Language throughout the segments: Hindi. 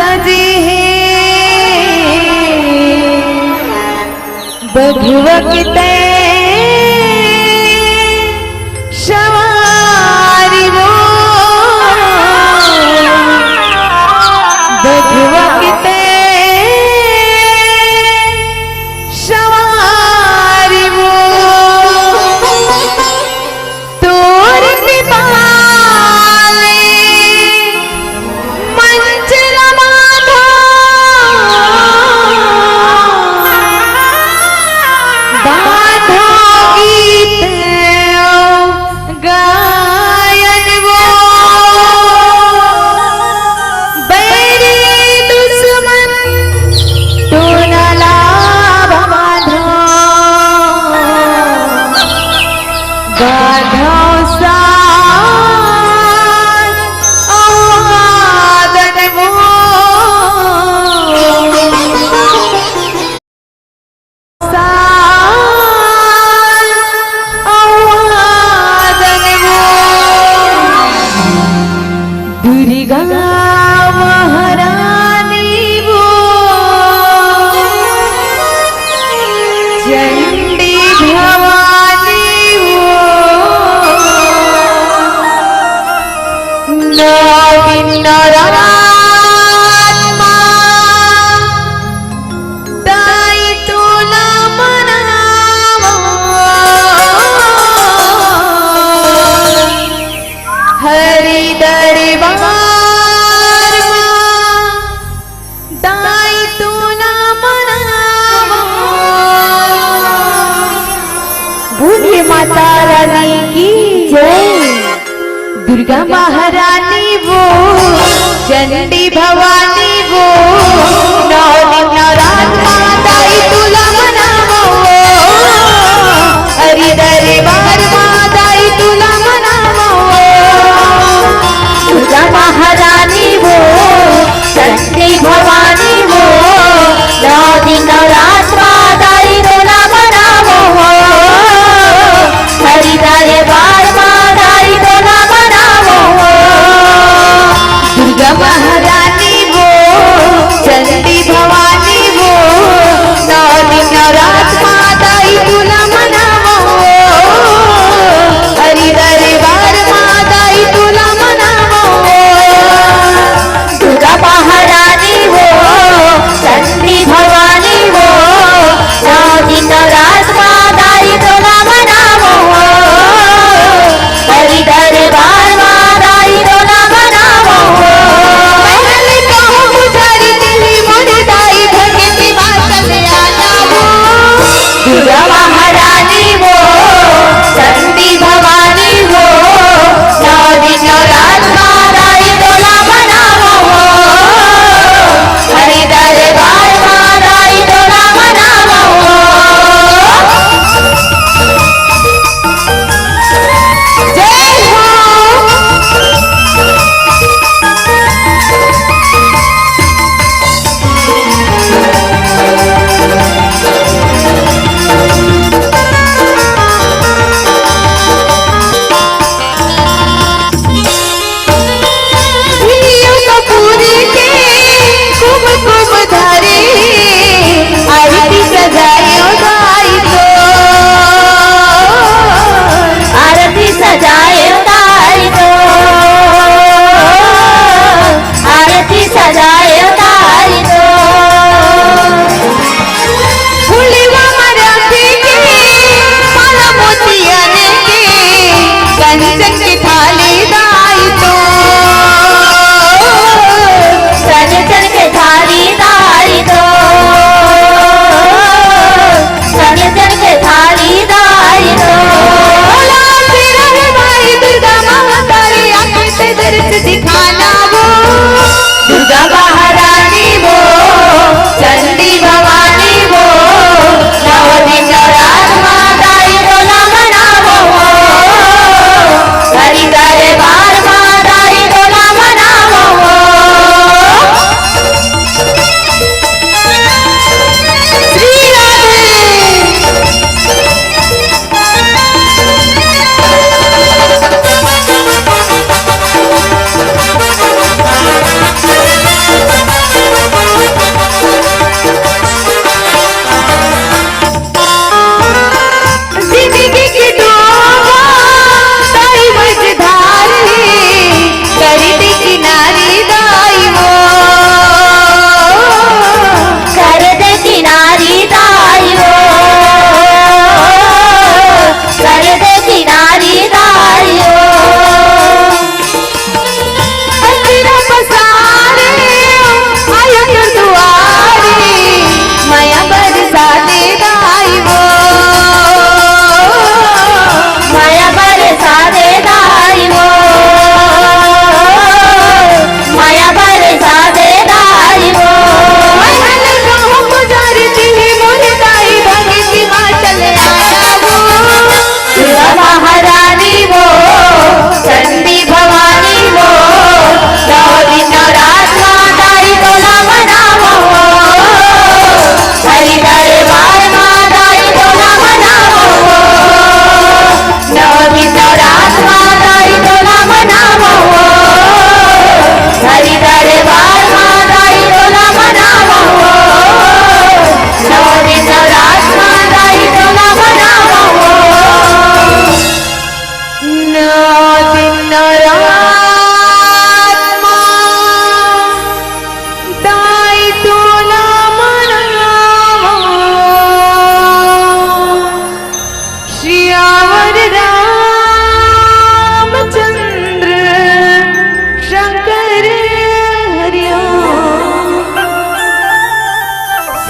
सजे भगवत सवारी वो भगवत सवारी वो तोर कृपाले मंचल माधो बाधो गीत गायन वो बैरी दुश्मन तो न लाभ बाधो बाधो साथ आवादन वो दुर्गा महारानी वो चंडी भवानी वो नरात्मा ताई तुला मनावा हरि दरबार दाई तुला मनावा बोलिए माता रानी की जय। दुर्गा महारानी वो चंडी भवानी वो नवरात्मा दाई तुला मनावा हरि दरबार दाई तुला मनावा दुर्गा महारानी वो चंडी भवानी वो नवरात्मा दाई तुला मनावा हरि दरबार दाई तुला मनावा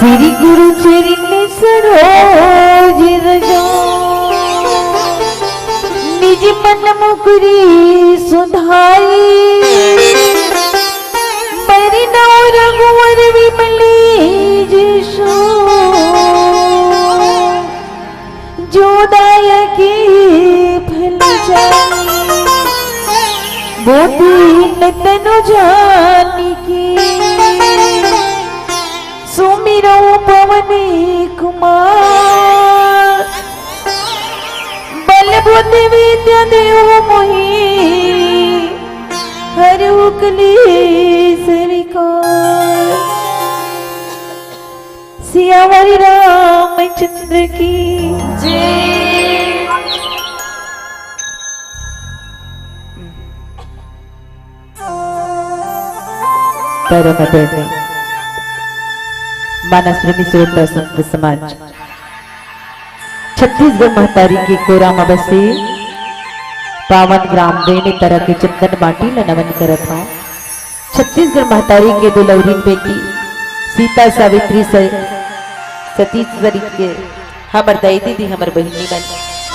श्री गुरु चरण सरोज रजो निज मन मुकुरी सुधाई परिणो रघुवर विमली जिसो जो दायकी फल जाई बोधी तनु जानी की सुमिरो पवनी कुमार बल बुद्धि विद्या देव मोहि हरु कलेश विकार सियावर रामचंद्र की जय। परम प्रेमी मानस प्रेमी श्रोता संत समाज छत्तीसगढ़ महतारी के कोरा में बसे पावन ग्राम देने तरह के चंदन माटी ल नमन करत हूँ। छत्तीसगढ़ महतारी के दुलौरी बेटी सीता सावित्री सती सरित के हमर दाई दीदी हमर बहिनी मन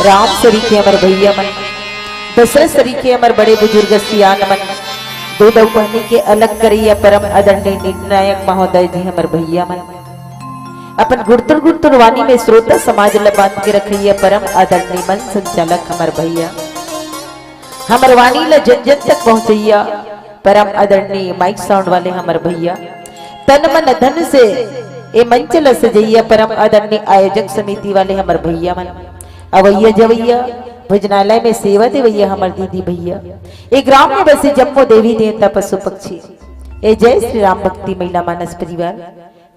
राम सरी के हमर भैया मन दशरथ सरी के हमर बड़े बुजुर्ग सियान मन दो दो बहनी के अलग करिया परम आदरणीय निर्णायक महोदय जी हमर भैया मन अपन गुड़तुर गुड़तुर वाणी में श्रोता समाज ल बांध के रखिया परम आदरणीय मन संचालक हमर भैया हमर वाणी ल जन जन तक पहुंचैया परम आदरणीय माइक साउंड वाले हमर भैया तन मन धन से ए मंच ल सजैया परम आदरणीय आयोजक समिति वाले हमर भैया मन अवैया जवैया भोजनालय में सेवा देवैया हमर दीदी भैया ए ग्राम में बसे जम्मो देवी देवता पशु पक्षी ए जय श्री राम भक्ति महिला मानस परिवार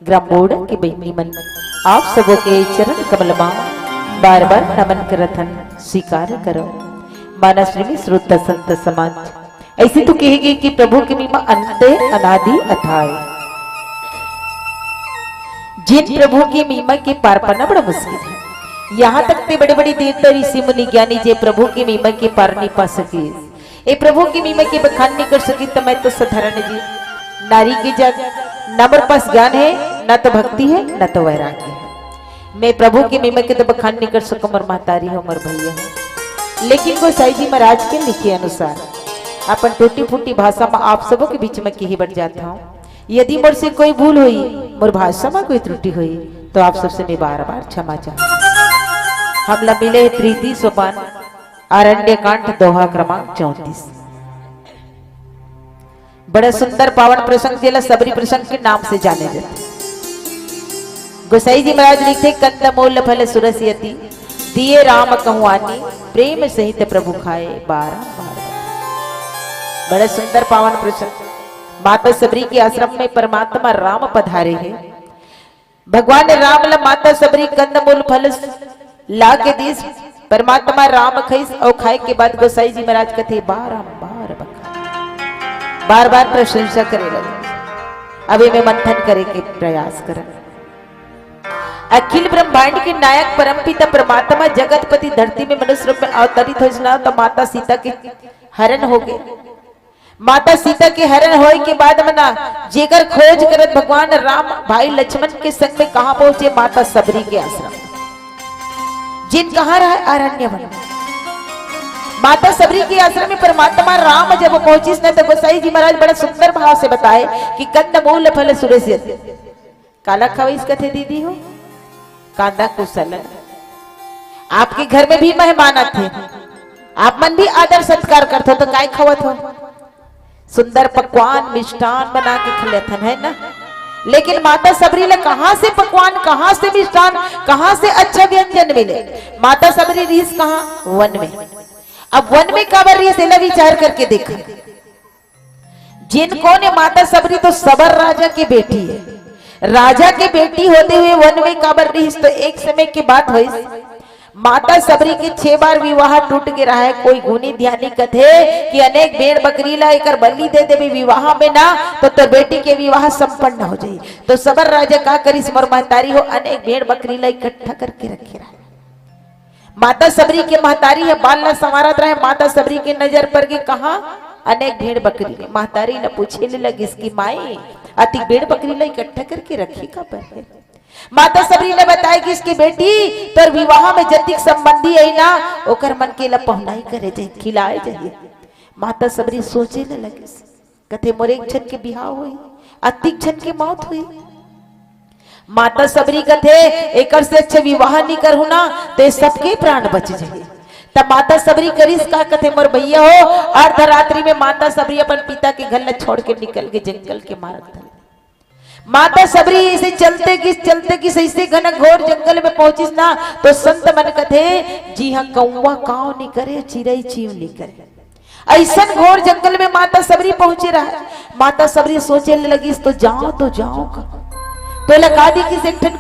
ग्राम बोर्ड के बहनी मन आप सबों के चरण कमल में बार बार नमन करथन स्वीकार करो। मानस प्रेमी श्रोता संत समाज ऐसे तो कहेगी कि प्रभु की महिमा अंत अनादि अथाय। जिन प्रभु की महिमा के पार पाना बड़ा मुश्किल है। यहाँ तक ते बड़े बड़े देवता ऋषि मुनि ज्ञानी जे प्रभु की महिमा के पार नहीं पा सके ए प्रभु की महिमा के बखान नहीं कर सकी तो मैं तो साधारण जी नारी की जात न मेरे पास ज्ञान है न तो भक्ति है न तो वैराग्य है। मैं प्रभु की महिमा के तो बखान नहीं कर सकूं मर महतारी हो मर भैया हो। लेकिन गोसाई जी महाराज के लिखे अनुसार अपन टूटी फूटी भाषा में आप सबों के बीच में कही बढ़ जाता हूँ। यदि मोर से कोई भूल हुई मोर भाषा में कोई त्रुटि हुई तो आप सबसे मैं बार बार क्षमा चाहूँ। हम ल मिले तृतीय सोपान आरण्य कांड दोहा क्रमांक 34 बड़ा सुंदर पावन प्रसंग जिला सबरी प्रसंग के नाम से जाने जाते। गोसाई जी महाराज लिखते कंद मूल फल सुरसियति दिए राम कहवानी प्रेम सहित प्रभु खाए बारंबार। बड़ा सुंदर पावन प्रसंग। माता सबरी के आश्रम में परमात्मा राम पधारे हैं। भगवान राम ल माता सबरी कंद मूल फल ला के दिस परमात्मा राम खइस और खाए के बाद गोसाई जी महाराज कथे बारंबार बार बार प्रशंसा करे लगे। अभी मैं मंथन करे के प्रयास कर। अखिल ब्रह्मांड के नायक परमपिता परमात्मा जगतपति धरती में मनुष्य रूप में अवतरित हो तो माता सीता के हरण हो गए। माता सीता के हरण होए के बाद मना जेकर खोज करत भगवान राम भाई लक्ष्मण के संग में कहां पहुंचे माता सबरी के आश्रम जिन कहां रहा अरण्य वन। माता सबरी के आश्रम में परमात्मा राम जब पहुंची न तो गोसाई जी महाराज बड़ा सुंदर भाव से बताए कि कंद मूल फल सुरसियति काला खवैस कथे दीदी हो कांदा कुशल। आपके घर में भी मेहमान थे आप मन भी आदर सत्कार करते हो तो काय खवत हो सुंदर पकवान मिष्ठान बना के खिलाथन है ना। लेकिन माता सबरी ले कहां से पकवान कहां से मिष्ठान कहां से अच्छा व्यंजन मिले। माता सबरी रहीस कहां वन में। अब वन में काबर रही से विचार करके देखा जिनको ने माता सबरी तो सबर राजा की बेटी है। राजा की बेटी होते हुए वन में काबर रही तो एक समय की बात हुई माता सबरी के 6 बार विवाह टूट के रहा है। कोई गुनी ध्यानी कथे कि अनेक भेड़ बकरी ला एकर बलि दे देवी विवाह में ना तो बेटी के विवाह संपन्न हो जाए। तो सबर राजा का करी मोर महतारी हो अनेक भेड़ बकरी ला इकट्ठा करके रखे रहा। माता सबरी के महतारी है बाल न संवारत रहे। माता सबरी के नजर पर के कहा अनेक भेड़ बकरी महतारी न पूछे ले लगी इसकी माई अति भेड़ बकरी ला इकट्ठा करके रखी का पर है। माता सबरी ने बताया कि इसकी बेटी तोर विवाह में जतिक संबंधी है ना ओकर मन के ला पहुनाई करे जाए खिलाए जाए। माता सबरी सोचे न लगे कथे मोर एक छन के बिहाव हुई अतिक छन के मौत हुई। माता सबरी कथे एकर से अच्छे विवाह नहीं करहु ना तो सबके प्राण बच जाए। तब माता सबरी करिस का कथे मोर भैया हो अर्धरात्रि में माता सबरी अपन पिता के घर ला छोड़ के निकल के जंगल के मार्ग धरे। माता सबरी ऐसे चलते कि ऐसे घना घोर जंगल में पहुंचिस ना तो संत मन कथे जी हाँ कौवा काव नहीं करे चिड़ई चीव नहीं करे। ऐसा घोर जंगल में माता सबरी पहुंचे रहा। माता सबरी सोचे लगी तो जाओ का तो लगा दिखिस एक ठन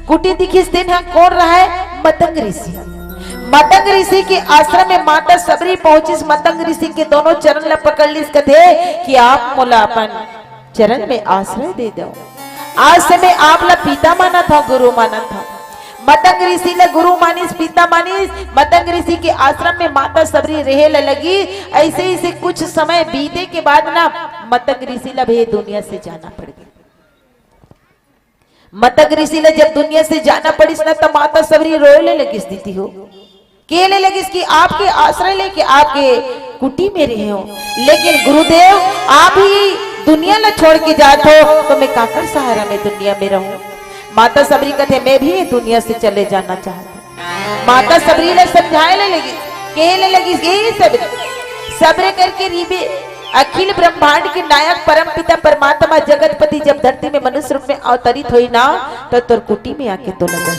कुटी दिखिस दिन हाँ कौन रहा है मतंग ऋषि। मतंग ऋषि के आश्रम में माता सबरी पहुंचिस। मतंग ऋषि के दोनों चरण ला पकड़ लिस कथे कि आप मोला अपन चरण में आश्रय दे दो। आज से मैं आपला पिता माना था गुरु माना था। मतंग ऋषि ने गुरु मानिस पिता मानिस। मतंग ऋषि के आश्रम में माता सबरी रहे लगी। ऐसे ही से कुछ समय बीते के बाद ना मतंग ऋषि ला भी दुनिया से जाना पड़ गया। मतंग ऋषि ने जब दुनिया से जाना पड़िस ना तो माता सबरी रोने लगी स्थिति हो केले लगी कि आपके आश्रय लेके आपके कुटी में रहे हो लेकिन गुरुदेव आप ही दुनिया न छोड़ के जाते हो तो मैं काकर सहारा में दुनिया में रहूं। माता सबरी कथे मैं भी दुनिया से चले जाना चाहती। माता सबरी ने समझाने लगी कहने लगी ये सब्र करके रीबे अखिल ब्रह्मांड के नायक परम पिता परमात्मा जगतपति जब धरती में मनुष्य रूप में अवतरित हुई ना तो तुर कुटी में आके तो लगा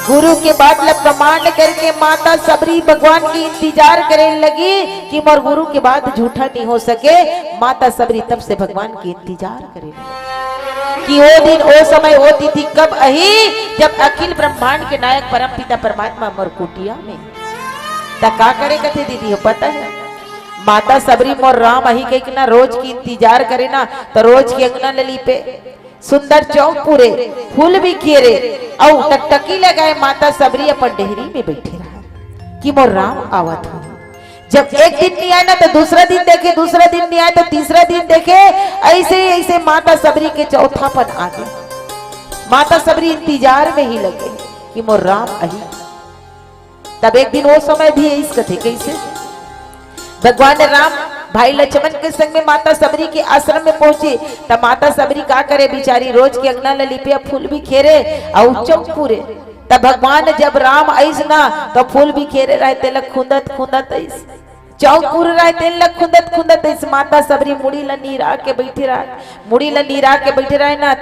गुरु के बाद प्रमाण करके माता सबरी भगवान की इंतजार करने लगी कि मोर गुरु के बाद झूठा नहीं हो सके। माता सबरी तब से भगवान की इंतजार करे कि वो दिन वो समय वो तिथि कब आई जब अखिल ब्रह्मांड के नायक परम पिता परमात्मा मोर कुटिया में का करे कथे दीदी हो पता है। माता सबरी मोर राम अही कही ना रोज की इंतजार करे ना तो रोज की अंगना लली पे सुंदर चौक पूरे फूल भी खेरे और टकटकी लगाए माता सबरी अपन डेहरी में बैठे रहा कि मोर राम आवत हो। जब एक दिन नहीं आए ना तो दूसरा दिन देखे दूसरा दिन नहीं आए तो तीसरा दिन देखे ऐसे माता सबरी के चौथापन आ गए। माता सबरी इंतजार में ही लगे कि मोर राम अही। तब एक दिन वो समय भी इस कथे कैसे भगवान राम भाई लक्ष्मण के संग में माता सबरी के आश्रम में पहुंचे। तब माता सबरी का करे बिचारी रोज के अंगना लिपे फूल भी खेरे और चौक पूरे। तब भगवान जब राम आइस ना तो फूल भी खेरे रहते लग खुंदत ऐस चौक पूरे रहते लग खुंदत ऐस। माता सबरी मुड़ी ला नीरा के बैठे रहे ना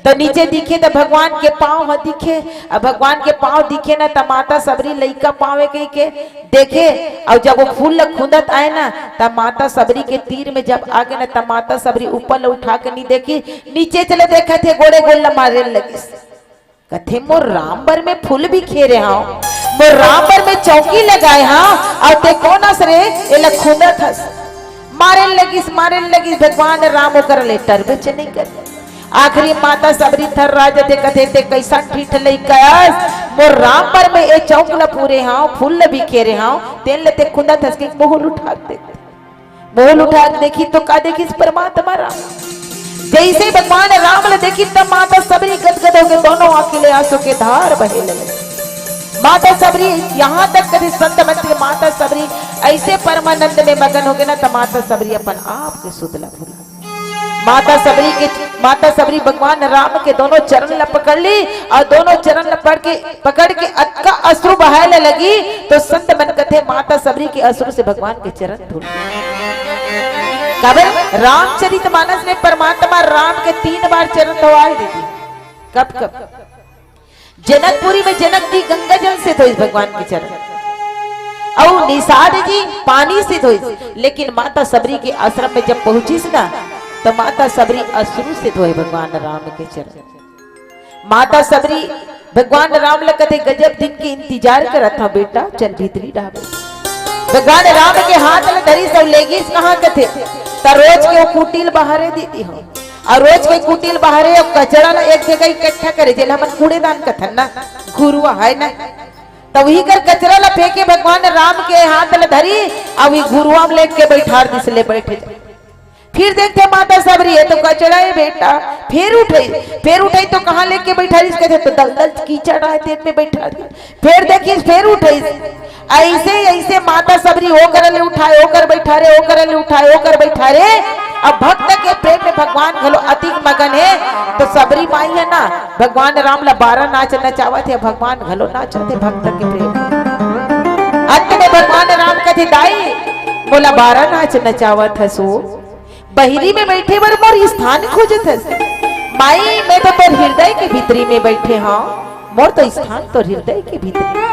तो नीचे दिखे तो भगवान के पाँव दिखे। अब भगवान के पाँव दिखे ना तो माता सबरी लइका पावे के देखे और जब वो फूल खुंदत आए ना तब माता सबरी के तीर में जब आगे ना तब माता सबरी ऊपर उठा के नहीं देखी नीचे चले देखे थे गोड़े गोल मारे लगी कथे मोर राम बर में फूल भी खेरे हाँ मोर राम बर में चौकी लगाए हाँ और ते कौन हस रे ये खुंदत हस मारे लगी भगवान राम ओकर लेटर बेच नहीं कर। आखिरी माता सबरी थर राज थे कथे ते कैसा ठीठ लई कयास मोर राम पर में ए चौक ल पूरे हां फूल ल भी खेरे हां तेल ते खुंदा थस के मोहल उठा देखी तो का देखी परमात्मा राम जैसे भगवान राम ल देखी तब माता सबरी गदगद हो गए दोनों आंखें आंसू के धार बहे लगे। माता सबरी यहाँ तक कभी संत मंत्र माता सबरी ऐसे परमानंद में मगन हो गए ना तो माता सबरी अपन आप के सुधला भूला। माता सबरी भगवान राम के दोनों चरण ला पकड़ ली और दोनों चरण ला पकड़ के अक्का अश्रु बहाने लगी तो संत मन कथे माता सबरी के अश्रु से भगवान के चरण धुल गए। रामचरितमानस में परमात्मा राम के 3 बार चरण धोवाए दीदी। कब जनकपुरी में जनक जी गंगा जल से धोई भगवान के चरण और निषाद जी पानी से धोई। लेकिन माता सबरी के आश्रम में जब पहुंचीस ना तो माता सबरी अश्रु से धोए भगवान राम के चरण। माता सबरी भगवान राम लगते गजब दिन के इंतजार करत था बेटा चल भीतरी डाबे। भगवान राम के हाथ में धरी सब लेगी कहाँ कथे तो रोज के कुटिल बाहरे दीदी हो और रोज के कुटिल बाहरे कचरा एक जगह इकट्ठा करे जेल हमन कूड़ेदान कथन ना गुरुआ है ना तो वही कर कचरा ला फेंके भगवान राम के हाथ ल धरी और वही गुरुआ लेके बैठार दिसले बैठे फिर देखते माता सबरी है तो कचड़ा है बेटा, फिर उठे तो कहाँ लेके बैठा रही, कहते तो दलदल कीचड़ है तेज में बैठा रही, फिर देखिए फिर उठे, ऐसे ऐसे माता सबरी होकर ले उठाए होकर बैठा रे, होकर ले उठाए होकर बैठा रे। अब भक्त के प्रेम में भगवान घलो अधिक मगन है, तो सबरी माई है ना भगवान राम ला 12 नाच नचावत है, भगवान घलो नाचते भक्त के प्रेम में। अंत में भगवान राम कहते दाई बोला 12 नाच नचावत है सो बहिरी में बैठे बर मोर स्थान खोजत है, माई मैं तो पर हृदय के भीतरी में बैठे हाँ, मोर तो स्थान तो हृदय के भीतरी।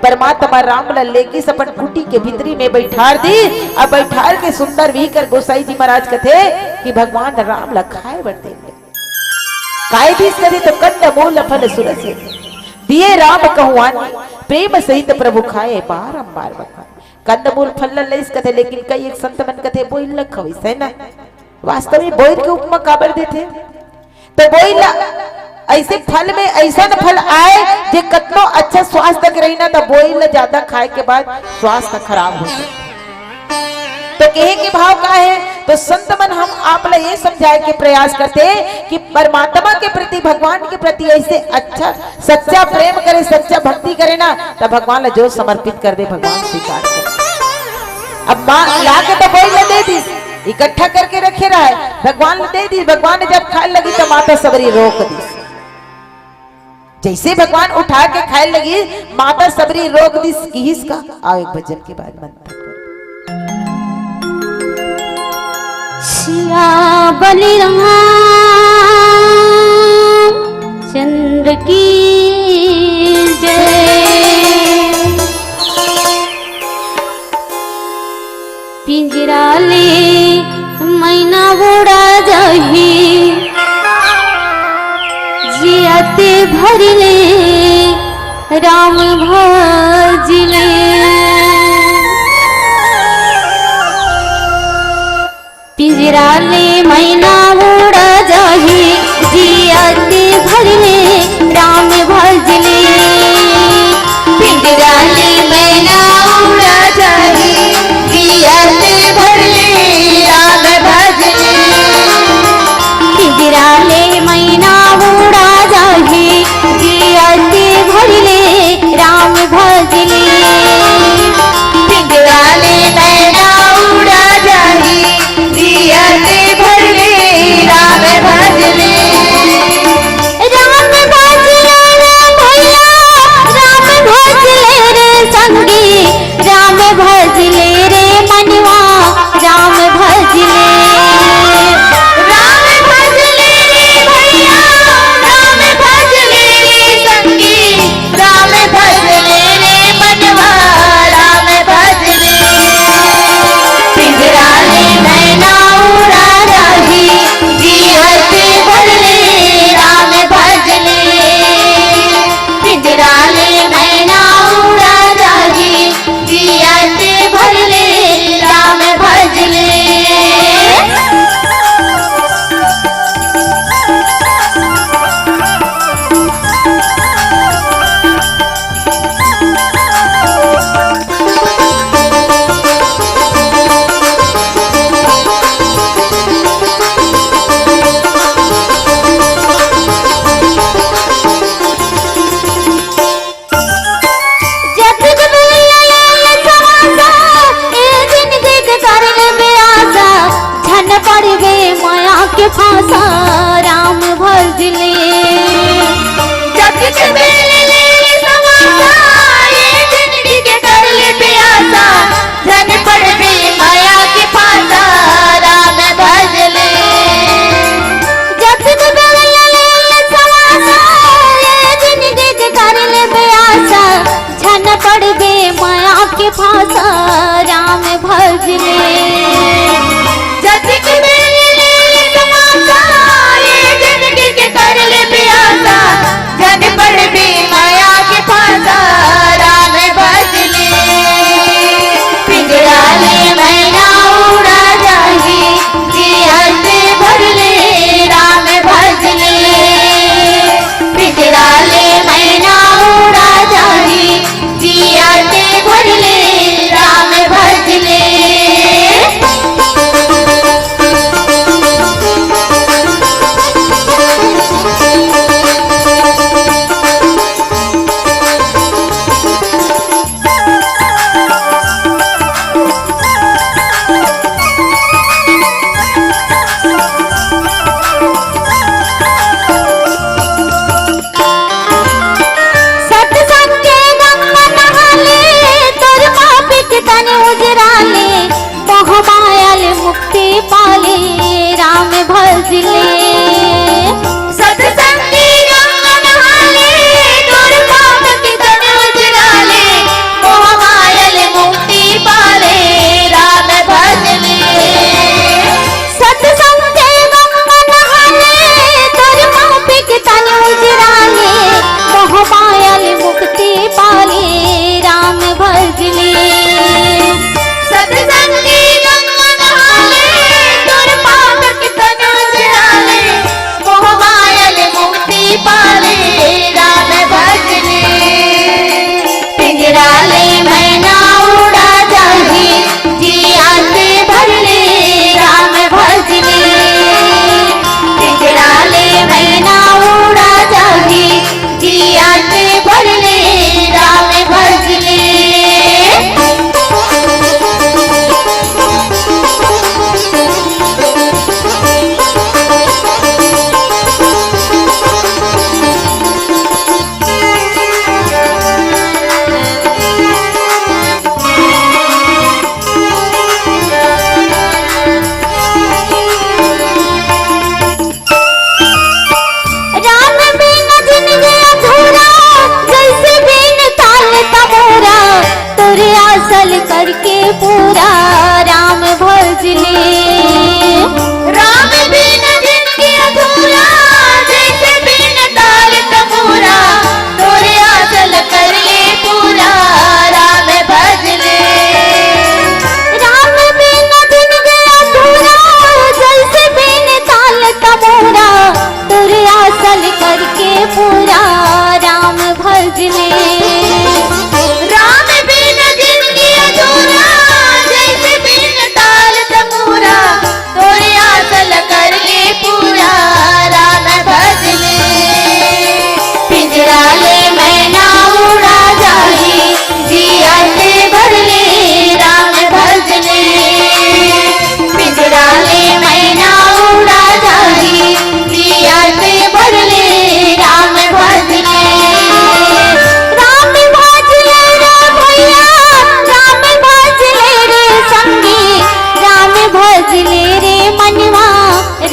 परमात्मा राम लेके अपन कुटी के भीतरी में बैठार दी। अब बैठार के सुंदर भी कर गोसाई जी महाराज कथे कि भगवान राम खाए बढ़ते काय भी करे तो कंद मूल फल सुरस दिए राम कहुआन प्रेम सहित प्रभु खाए बारंबार बखाए। कंदमूल फल लइस कथे, लेकिन कई एक संत मन कथे बोइल न खविस है ना, वास्तव में बोइल के उपमा काबर देथे, तो बोइल ऐसे फल में ऐसा न फल आए जे कतनो अच्छा स्वास्थ्य तक रही ना, तो बोइल ज्यादा खाए के बाद स्वास्थ्य खराब हो जाए। तो कहे के भाव का है, तो संत मन हम आप ला ये समझाए के प्रयास करते कि परमात्मा के प्रति भगवान के प्रति ऐसे अच्छा सच्चा प्रेम करे, सच्चा भक्ति करे ना, तब भगवान ला जो समर्पित कर दे भगवान स्वीकार करे। अब माँ ला के तो बोइल दे दी, इकट्ठा करके रखे रहा है, भगवान ने दे दी, भगवान ने जब खाए लगी तो माता सबरी रोक दी। जैसे भगवान उठा के खाए लगी माता सबरी रोक दी। किसका आओ एक भजन के बाद मंत्र श्या बलिराम चंद्र की जय। पिंजरा ले मैना उड़ा जाही, जियाते भरले राम भजले। पिंजरा ले मैना उड़ा जाही, जियाते भरले राम भजले। पिंजरा ले मैना उड़ा जाही, जियाते भरले राम भजले। पिंजरा ले मैना उड़ा जाही, जियाते भरले राम भजले। पिंजरा ले मैना उड़ा जाही, जियाते भरले राम भजले। राम भजले रे भैया, राम भजले रे संगी, राम भजले रे मनवा, राम भजले। राम भजले रे भैया, राम भजले रे संगी, राम भजले रे मनवा, राम भजले। पिंजरा ले मैना उड़ा जाही, जियाते भरले राम भजले। पिंजरा ले मैना उड़ा जाही, जियाते भरले राम भजले। के फांसा राम भजले। जग के बेले समासा, ये जिंदगी के कर ले प्यासा, धन पड़वे माया के फांसा राम भजले। जग के बेले समासा, ये जिंदगी के कर ले प्यासा, धन पड़वे माया के फांसा राम भजले। जग के बेले समासा, ये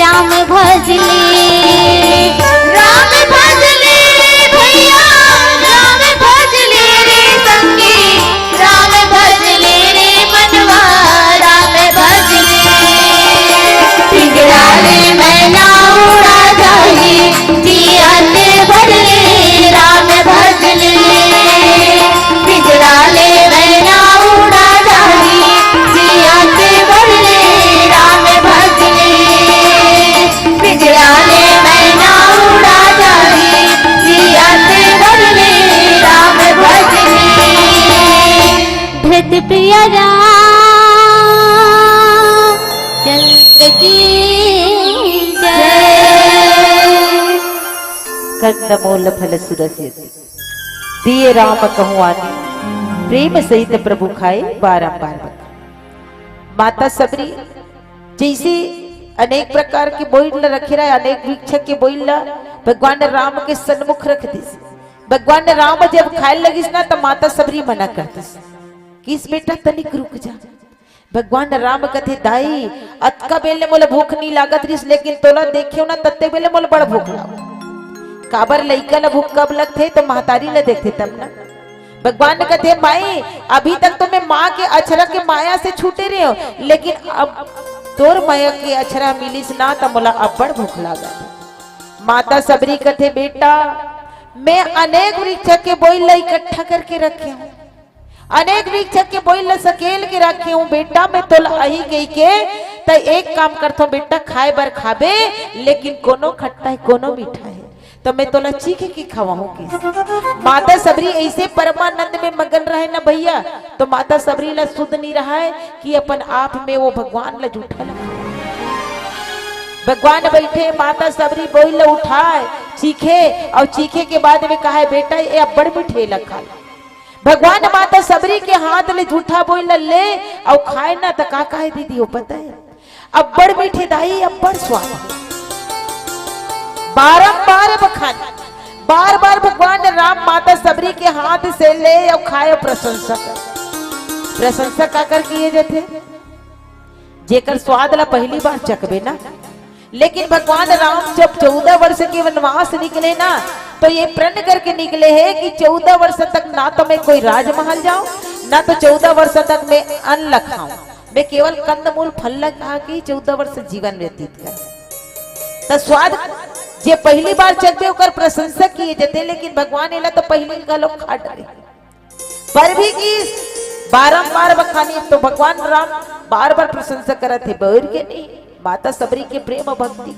राम भजले राम भजले भैया राम भजले रे संगी राम भजले रे मनवा राम भजले पिंजराले मैना उड़ा जाए जियाते भजले राम भजले पिंजराले मैना उड़ा जाए जियाते भजले राम भजले पिंजराले मैना उड़ा जाए जियाते भजले राम भजले धृत प्रिय राम चंद्र की जय। कंदमूल फल सुरस्यति दिए राम कहवानी प्रेम सहित प्रभु खाए बारंबार बता। माता सबरी जैसे अनेक प्रकार के बोइल रखे रहा अनेक वृक्ष के बोइल भगवान राम के सन्मुख रख दिस। भगवान राम जब खाए लगिस ना तो माता सबरी मना करतिस किस बेटा तनिक रुक जा। भगवान राम कथे दाई अतका बेले मोला भूख नहीं लागत रिस लेकिन तोला देखियो ना तत्ते बेले मोला बड़ भूख लाग काबर लइका ला भूख कब लगथे तो महतारी ला देखते तब ना। भगवान कहते माई अभी तक तो मैं माँ के अक्षरा के माया से छूटे रहे हो लेकिन अब तोर माया के अक्षरा मिलिस ना तो मोला अब बड़ भूख लागा। माता सबरी कहते बेटा मैं अनेक वृक्ष के बोइल इकट्ठा करके रखे हूँ अनेक वृक्ष के बोइल सकेल के रखे हूँ बेटा मैं तो अही गई के तो एक काम करता हूँ बेटा खाए बर खाबे लेकिन कोनो खट्टा है कोनो मीठा है तो मैं तोला चीखे की खवाऊं की। माता सबरी ऐसे परमानंद में मगन रहे ना भैया तो माता सबरी ला सुध नहीं रहा है कि अपन आप में वो भगवान ला झूठा लगा। भगवान बैठे माता सबरी बोल ला उठाए चीखे और चीखे के बाद में कहा बेटा ये अब बड़ मीठे लगा। भगवान माता सबरी के हाथ ले झूठा बोल ले और खाए ना तो का कहे दीदी वो पता है अब बड़ मीठे दाई अब बड़ स्वाद बारंबार बखान बार बार भगवान राम माता सबरी के हाथ से ले और खाए प्रशंसा का कर किए जाते जेकर स्वाद ला पहली बार चखबे ना। लेकिन भगवान राम जब 14 वर्ष के वनवास निकले ना तो ये प्रण करके निकले हैं कि 14 वर्ष तक ना तो मैं कोई राजमहल जाऊं ना तो 14 वर्ष तक मैं अन्न खाऊं मैं केवल कंदमूल फल खा के 14 वर्ष जीवन व्यतीत कर तो स्वाद जे पहली बार चखबे ओकर प्रशंसा किए जाते लेकिन भगवान एला तो पहली गलो खा डरे पर भी की बारंबार बखानी तो भगवान राम बार बार प्रशंसा करत थे बैर के नहीं माता सबरी के प्रेम भक्ति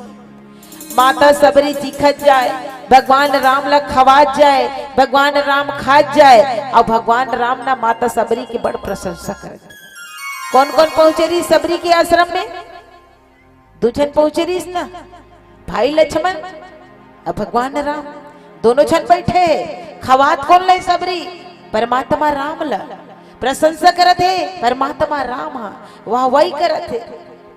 माता सबरी चिखत जाए भगवान राम ला खवात जाए भगवान राम खात जाए और भगवान राम ना माता सबरी की बड़ प्रशंसा करे। कौन कौन पहुंचे रही सबरी के आश्रम में दूजन पहुंचे रही ना भाई लक्ष्मण अब भगवान राम दोनों छन बैठे खवात कौन ले सबरी परमात्मा राम ला प्रशंसा करत है परमात्मा राम वाह वही करत है।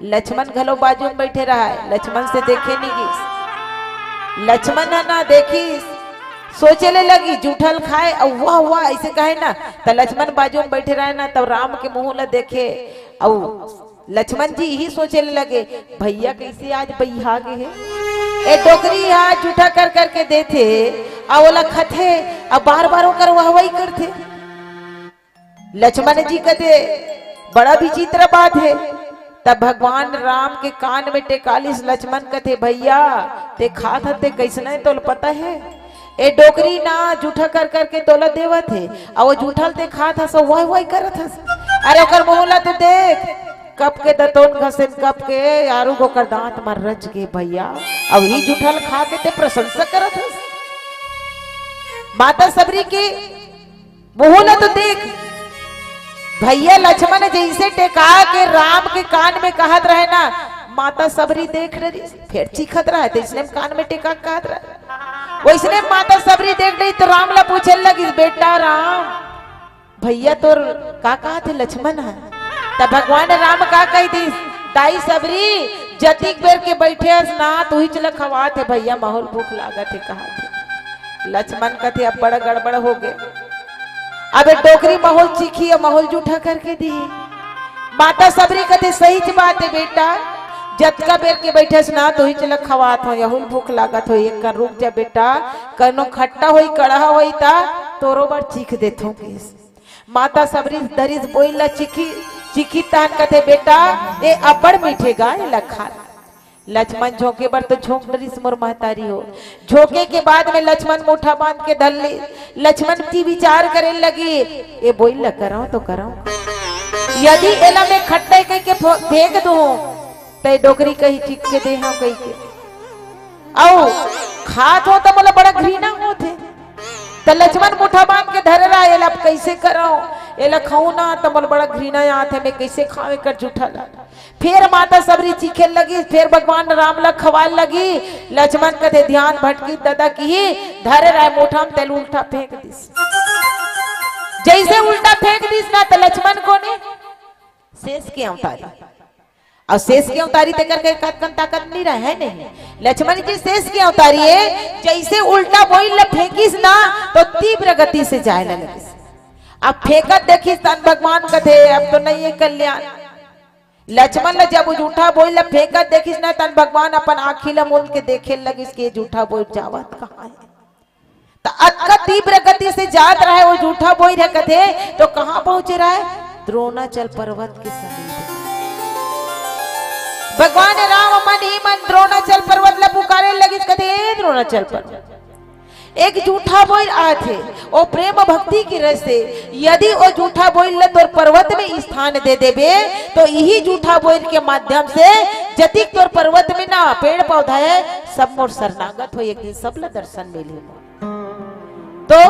लक्ष्मण घलो बाजू में बैठे रहा है लक्ष्मण से देखे नहीं गई लक्ष्मण ना देखी सोचे ले लगी जूठल खाए और वाह वाह ऐसे कहे ना तो लक्ष्मण बाजू में बैठे रहे ना तब राम के मुंह ला देखे और लक्ष्मण जी ही सोचे लगे भैया कैसे आज भैया गए है ए डोकरी हाथ जूठा कर करके देते और वो खथे अब बार बार होकर वाह वही करते। लक्ष्मण जी कहते बड़ा विचित्र बात है तब भगवान राम के कान में टेकालिस लक्ष्मण कहते भैया ते खात हते कैसना है तो पता है ए डोकरी ना जूठा कर करके तोला देवत है और वो जूठल ते खात हस वही वही करत हस अरे ओकर मोहला तो देख कब के दतोन घसे कब के यारू को कर दांत मार रच के भैया अब ही जूठल खा के ते प्रशंसा करत हस। माता सबरी के मोहला तो देख भैया लक्ष्मण जैसे टेका के राम के कान में कहत रहे ना माता सबरी देख रही फिर चीखत रहा तो इसने कान में टेका कहत रहा वैसने माता सबरी देख रही तो राम ला पूछे लगी बेटा राम भैया तो का कहा थे लक्ष्मण है तब भगवान राम का कही थी दाई सबरी जतिक बेर के बैठे ना तू ही चला खवा थे भैया माहौल भूख लागत है कहा थे। लक्ष्मण कहते अब बड़ा गड़बड़ हो गए अब एक डोकरी माहौल चीखी और माहौल जूठा करके दी। माता सबरी कहते सही बात है बेटा जतका बेर के बैठे से ना तो ही चल खवात हो यहुल भूख लागत हो एक कर रुक जा बेटा कनो खट्टा होई कड़ा होई ता तोरो बार चीख देथो केस माता सबरी दरिस बोइला चिखी चिखी तान कथे बेटा ए अबड़ मीठे गाय लखा लक्ष्मण झोंके बर तो झोंक डरिस मोर महतारी हो झोंके के बाद में लक्ष्मण मुठा बांध के धर ले लक्ष्मण की विचार करे लगी ए बोइला कराओ तो कराओ यदि एला में खट्टे कह के फेंक दो ते डोकरी कही ठीक के दे हाँ कही के आओ खात हो तो मोला बड़ा घृणा होते तो लक्ष्मण मुठा बांध के धर रहा है अब कैसे कराओ एला खाऊ ना तो मोला बड़ा घृणा आत है मैं कैसे खावे कर जूठा ला फिर माता सबरी चीखे लगी फिर भगवान राम ला खवाल लगी लक्ष्मण कथे ध्यान भटकी दादा की धर रहा है मुठा में तेल उल्टा फेंक दिस जैसे उल्टा फेंक दिस ना तो लक्ष्मण को ने शेष के अवतारी और शेष की अवतारी ते करके ताकत नहीं रहा है नहीं लक्ष्मण जी शेष की अवतारी है जैसे उल्टा बोल फेंकिस ना तो तीव्र गति से जाए लगिस अब फेंकत देखिस तन भगवान कथे अब तो नहीं है कल्याण लक्ष्मण ने जब झूठा बोल फेंकत देखिस ना तन भगवान अपन आँखी ला मोल के देखे लगिस कि झूठा बोल जावत कहाँ है तो अक्का तीव्र गति से जात रहा है वो झूठा बोल रहा कथे तो कहाँ पहुंच रहा है द्रोणाचल पर्वत के समीप भगवान राम मन ही मन द्रोणाचल पर्वत ला पुकारे लगी कथे द्रोणाचल पर्वत एक झूठा बोल आए थे वो प्रेम भक्ति की रस से यदि वो झूठा बोल तो पर्वत में स्थान दे देबे तो यही झूठा बोल के माध्यम से जतिक तोर पर्वत में ना पेड़ पौधा है सब मोर शरणागत हो एक दिन सब ला दर्शन मिले तो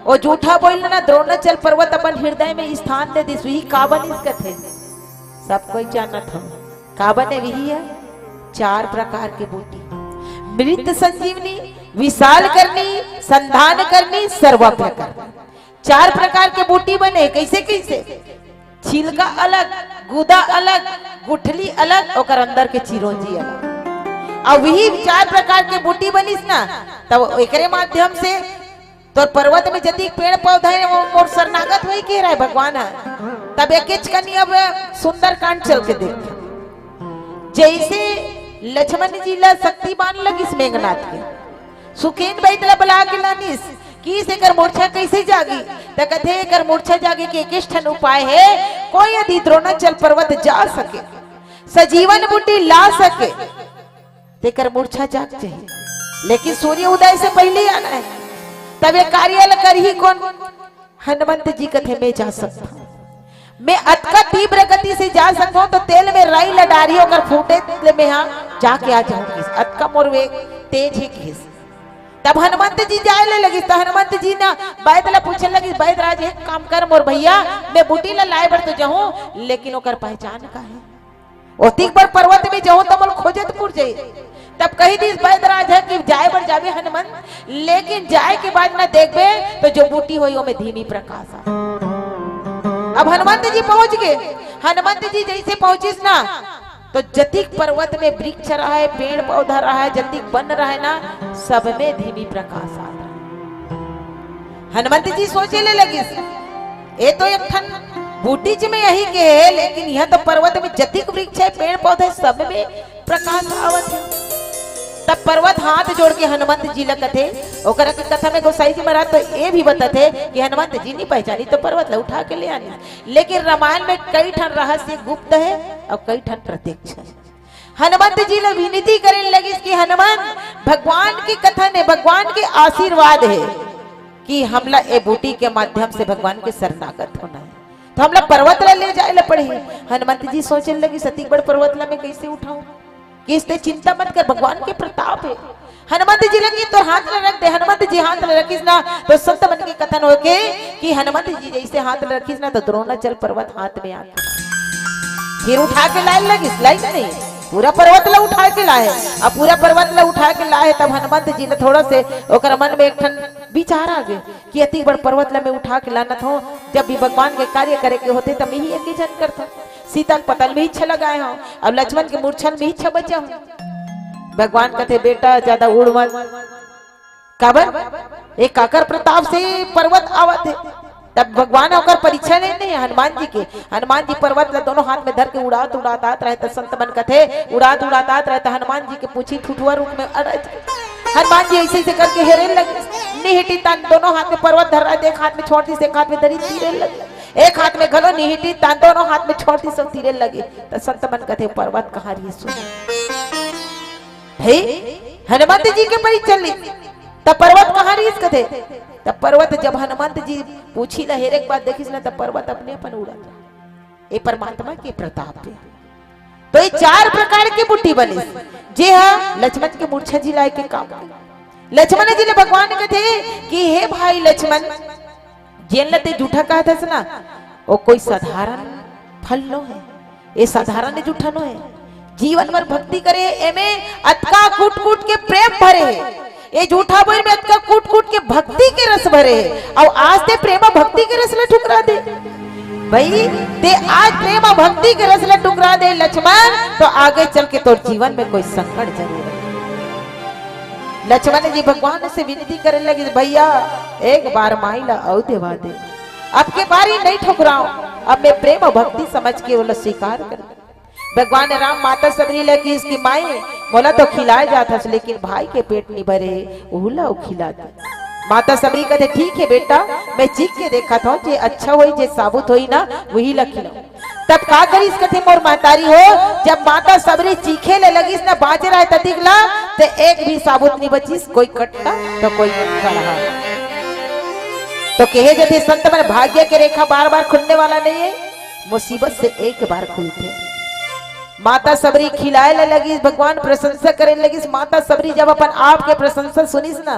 वो झूठा बोल ना द्रोणाचल पर्वत अपन हृदय में स्थान दे दी सुही काबन इस कथे सब कोई जानत हो काबन है वही है 4 प्रकार के बूटी मृत संजीवनी विशाल करनी संधान करनी सर्वभ्य करनी 4 प्रकार के बूटी बने कैसे कैसे छिलका अलग गुदा अलग गुठली अलग और अंदर के चिरौंजी अलग और वही 4 प्रकार के बूटी बनिस ना तब एकरे माध्यम से तो पर्वत में जति पेड़ पौधा है वो मोर शरणागत वही कह रहा है भगवान है तब एक कनी अब सुंदर कांड चल के देख जैसे लक्ष्मण जी ला शक्तिमान लगिस मेघनाथ के सुखेन बैतला बला के लानिस की से कर मूर्छा कैसे जागी त कथे कर मूर्छा जागे के एक ठन उपाय है कोई यदि द्रोणाचल पर्वत जा सके सजीवन बूटी ला सके ते कर मूर्छा जाग जाए लेकिन सूर्य उदय से पहले आना है तब ये कार्य कर ही कौन हनुमंत जी कथे में जा सकता हूं मैं अतका तीव्र गति से जा सकता हूं तो तेल में राई लडारी होकर फूटे में हाँ जाके आ जाऊंगी अतका मोर वे तेज ही घिस तब हनुमंत जी जाए ले लगी तो हनुमंत जी ना बैदला पूछने लगी बैदराज एक काम कर मोर भैया मैं बूटी ला लाए बर तो जाऊं लेकिन ओकर पहचान का है ओतिक पर पर्वत में जाऊं तो मोल खोजतपुर जाई तब कही दी बैदराज है कि जाए बर जावे हनुमंत लेकिन जाए के बाद ना देखबे तो जो बूटी हुई में धीमी प्रकाश आ अब हनुमंत जी पहुंच गए हनुमंत जी जैसे पहुंचिस ना तो जतिक पर्वत में वृक्ष रहा है पेड़ पौधा रहा है जतिक बन रहा है ना सब में धीमी प्रकाश आ रहा है हनुमंत जी सोचे ले लगी ये तो एक ठन बूटी में यही के है लेकिन यह तो पर्वत में जतिक वृक्ष है पेड़ पौधे सब में प्रकाश आवत है तब पर्वत हाथ जोड़ के हनुमंत जी ला कथे ओकरा के कथा में गोसाई जी महाराज तो ये भी बताते कि हनुमंत जी नहीं पहचानी तो पर्वत ला उठा के ले आनी लेकिन रामायण में कई ठन रहस्य गुप्त है और कई ठन प्रत्यक्ष है हनुमंत जी ला विनती करने लगी कि हनुमान भगवान की कथन है भगवान के आशीर्वाद है कि हमला ए बूटी के माध्यम से भगवान के शरणागत होना है तो हमला पर्वत ला ले जाए ला पड़े हनुमंत जी सोचने लगी सती बड़ पर्वत ला मैं कैसे उठाऊं कि इससे चिंता मत कर भगवान के प्रताप है हनुमंत जी लगी तो हाथ में रख दे हनुमंत जी हाथ में रखिस ना तो संत मन के कथन हो के कि हनुमंत जी जैसे हाथ में रखिस ना तो द्रोणाचल पर्वत हाथ में आके फिर उठा के लाए लगिस लाई नहीं पूरा पर्वत ला उठा के लाए अब पूरा पर्वत ला उठा के लाए तब हनुमंत जी ने थोड़ा से ओकर मन में एक ठन विचार आ गए कि अति बड़ पर्वत ला मैं उठा के लाना था जब भी भगवान के कार्य करे के होते तब यही एक जन करता सीता पतल में इच्छा लगाए हो अब लक्ष्मण के मूर्छन में इच्छा बचा हूं भगवान कहते बेटा ज्यादा उड़ मत काबर एक काकर प्रताप से पर्वत आवत है तब भगवान होकर परीक्षा लेने हनुमान जी के। हनुमान जी पर्वत ला दोनों हाथ में धर के उड़ात उड़ात आत रहे, संत मन कथे उड़ात उड़ात आत रहे, हनुमान जी के पूछी ठुठुआ रूप में हनुमान जी ऐसे ऐसे करके हेरे लगे, निहिटी तान दोनों हाथ में पर्वत धर रहा, एक हाथ में छोड़ती से एक हाथ में धरी तीरे लगे, एक हाथ में घलो निहिटी तान दोनों हाथ में छोड़ती सब तीरे लगे। तो संत मन कथे पर्वत कहाँ रही सुनो हे हनुमंत जी के परीक्षा ली, तब पर्वत कहाँ रही कथे। तब पर्वत जब हनुमंत जी पूछी ला हेरे के बाद देखिस ना, तब पर्वत अपने अपन उड़ा जा। ये परमात्मा के प्रताप है। तो ये 4 प्रकार की बुट्टी बनी जे हा लक्ष्मण के मूर्छा जी लाए के काम। लक्ष्मण जी ने भगवान के थे कि हे भाई लक्ष्मण, जेन लते झूठा कहा था ना, वो कोई साधारण फल नो है, ये साधारण झूठा नो है। जीवन भर भक्ति करे, एमे अतका कूट कूट के प्रेम भरे है, ये झूठा बोल में अतका कूट कूट के भक्ति के रस भरे है। और आज ते प्रेमा भक्ति के रस ले ठुकरा दे भाई, ते आज प्रेमा भक्ति के रस ले ठुकरा दे लक्ष्मण, तो आगे चल के तो जीवन में कोई संकट जरूर है। लक्ष्मण जी भगवान से विनती करने लगे, भैया एक बार माइला औ देवा दे, अब के बारी नहीं ठुकराओ, अब मैं प्रेम और भक्ति समझ के वो स्वीकार कर। भगवान राम माता सबरी लगी इसकी माई बोला तो खिलाया जाता, लेकिन भाई के पेट नहीं भरे उहला खिलाते। माता सबरी कहते ठीक है बेटा, मैं चीख के देखा था, जे अच्छा होई जे साबुत होई ना वही ला खिलाओ। तब का करी कथे मोर महतारी हो, जब माता सबरी चीखे ले लगी ना बाज रहा है ततिकला, तो एक भी साबुत नहीं बचीस, कोई कट्टा तो कोई कट्टा रहा। तो कहे जैसे संत मन भाग्य के रेखा बार बार खुलने वाला नहीं है, मुसीबत से एक बार खुलते। माता सबरी खिलाए लगी, भगवान प्रशंसा करे लगी। माता सबरी जब अपन आप के प्रशंसा सुनीस ना,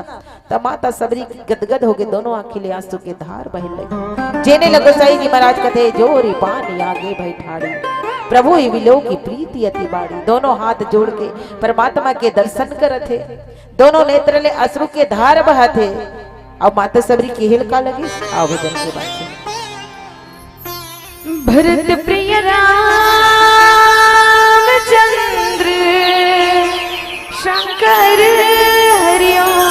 तब माता सबरी गदगद हो गए, दोनों आंखी ले आंसू के धार बहने लगी। जेने लगो सही जी महाराज कथे, जोरी पानी आगे भाई ठाड़ी, प्रभु ही विलो की प्रीति अति बाड़ी। दोनों हाथ जोड़ के परमात्मा के दर्शन करते, दोनों नेत्र ले अश्रु के धार बहाते। अब माता सबरी की हिल का लगी आभजन के बाद भरत प्रिय रामचंद्र शंकर हरिओम।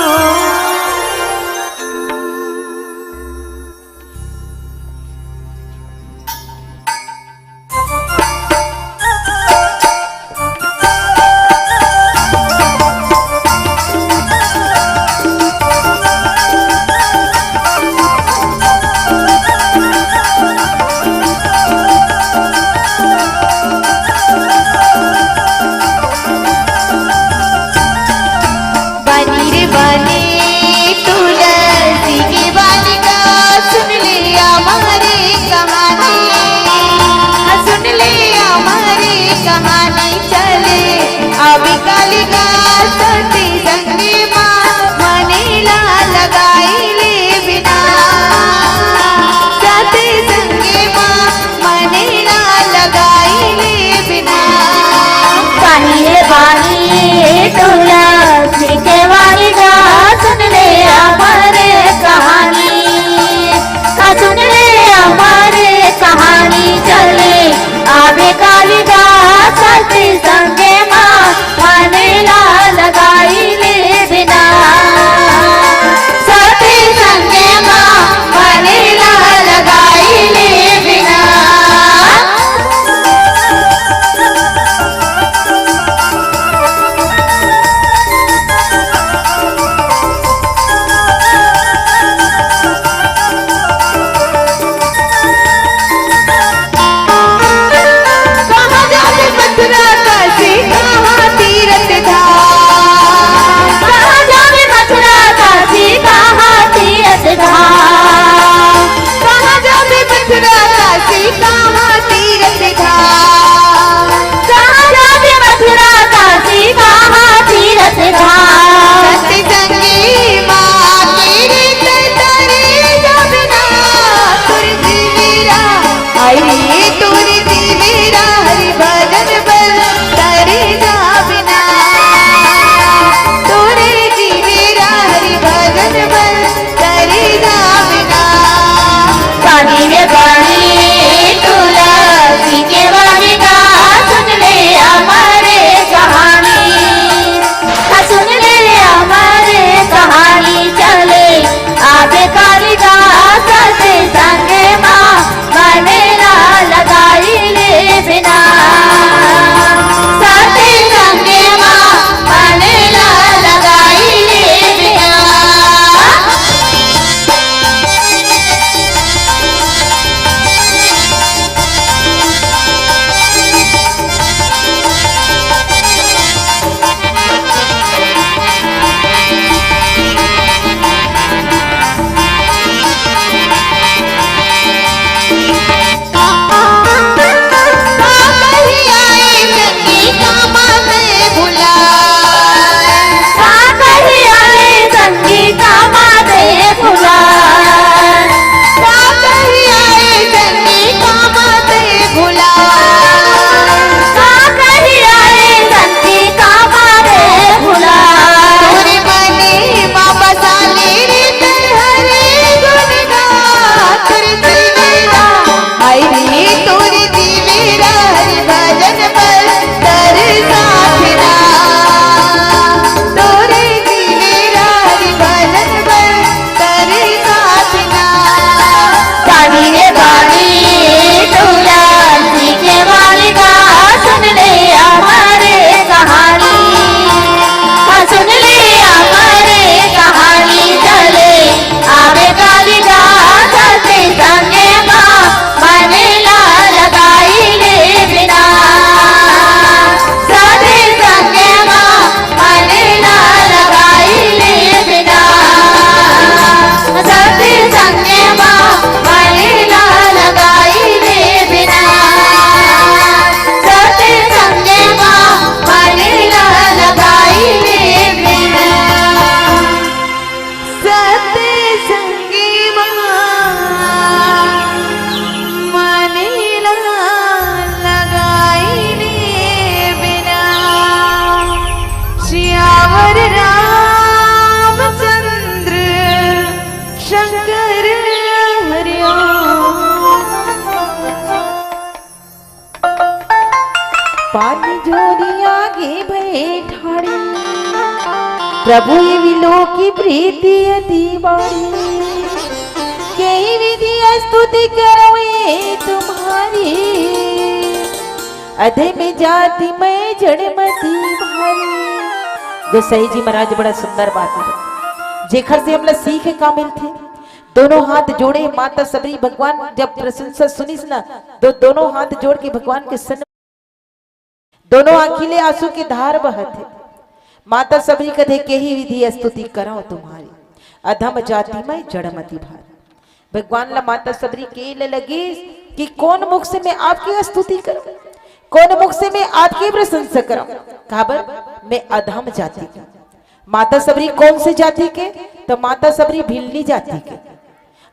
ठाड़ी प्रभु ये विलो की प्रीति अति बड़ी कई विधि स्तुति करोए तुम्हारी अधे में जाति में जड़मती भारी। गोसाई जी महाराज बड़ा सुंदर बात है जेखर से हमला सीख का मिलथे। दोनों हाथ जोड़े माता सबरी भगवान जब प्रशंसा सुनिस ना तो दोनों हाथ जोड़ के भगवान के सन दोनों आंखिले आंसू की धार बहते। माता सबरी कथे के ही विधि स्तुति करो तुम्हारी अधम जाति में जड़मती भार। भगवान ला माता सबरी के ले लगी कि कौन मुख से मैं आपकी स्तुति करूं, कौन मुख से मैं आपकी प्रशंसा करूं। काबर मैं अधम जाति का। माता सबरी कौन से जाति के? तो माता सबरी भिल्ली जाति के।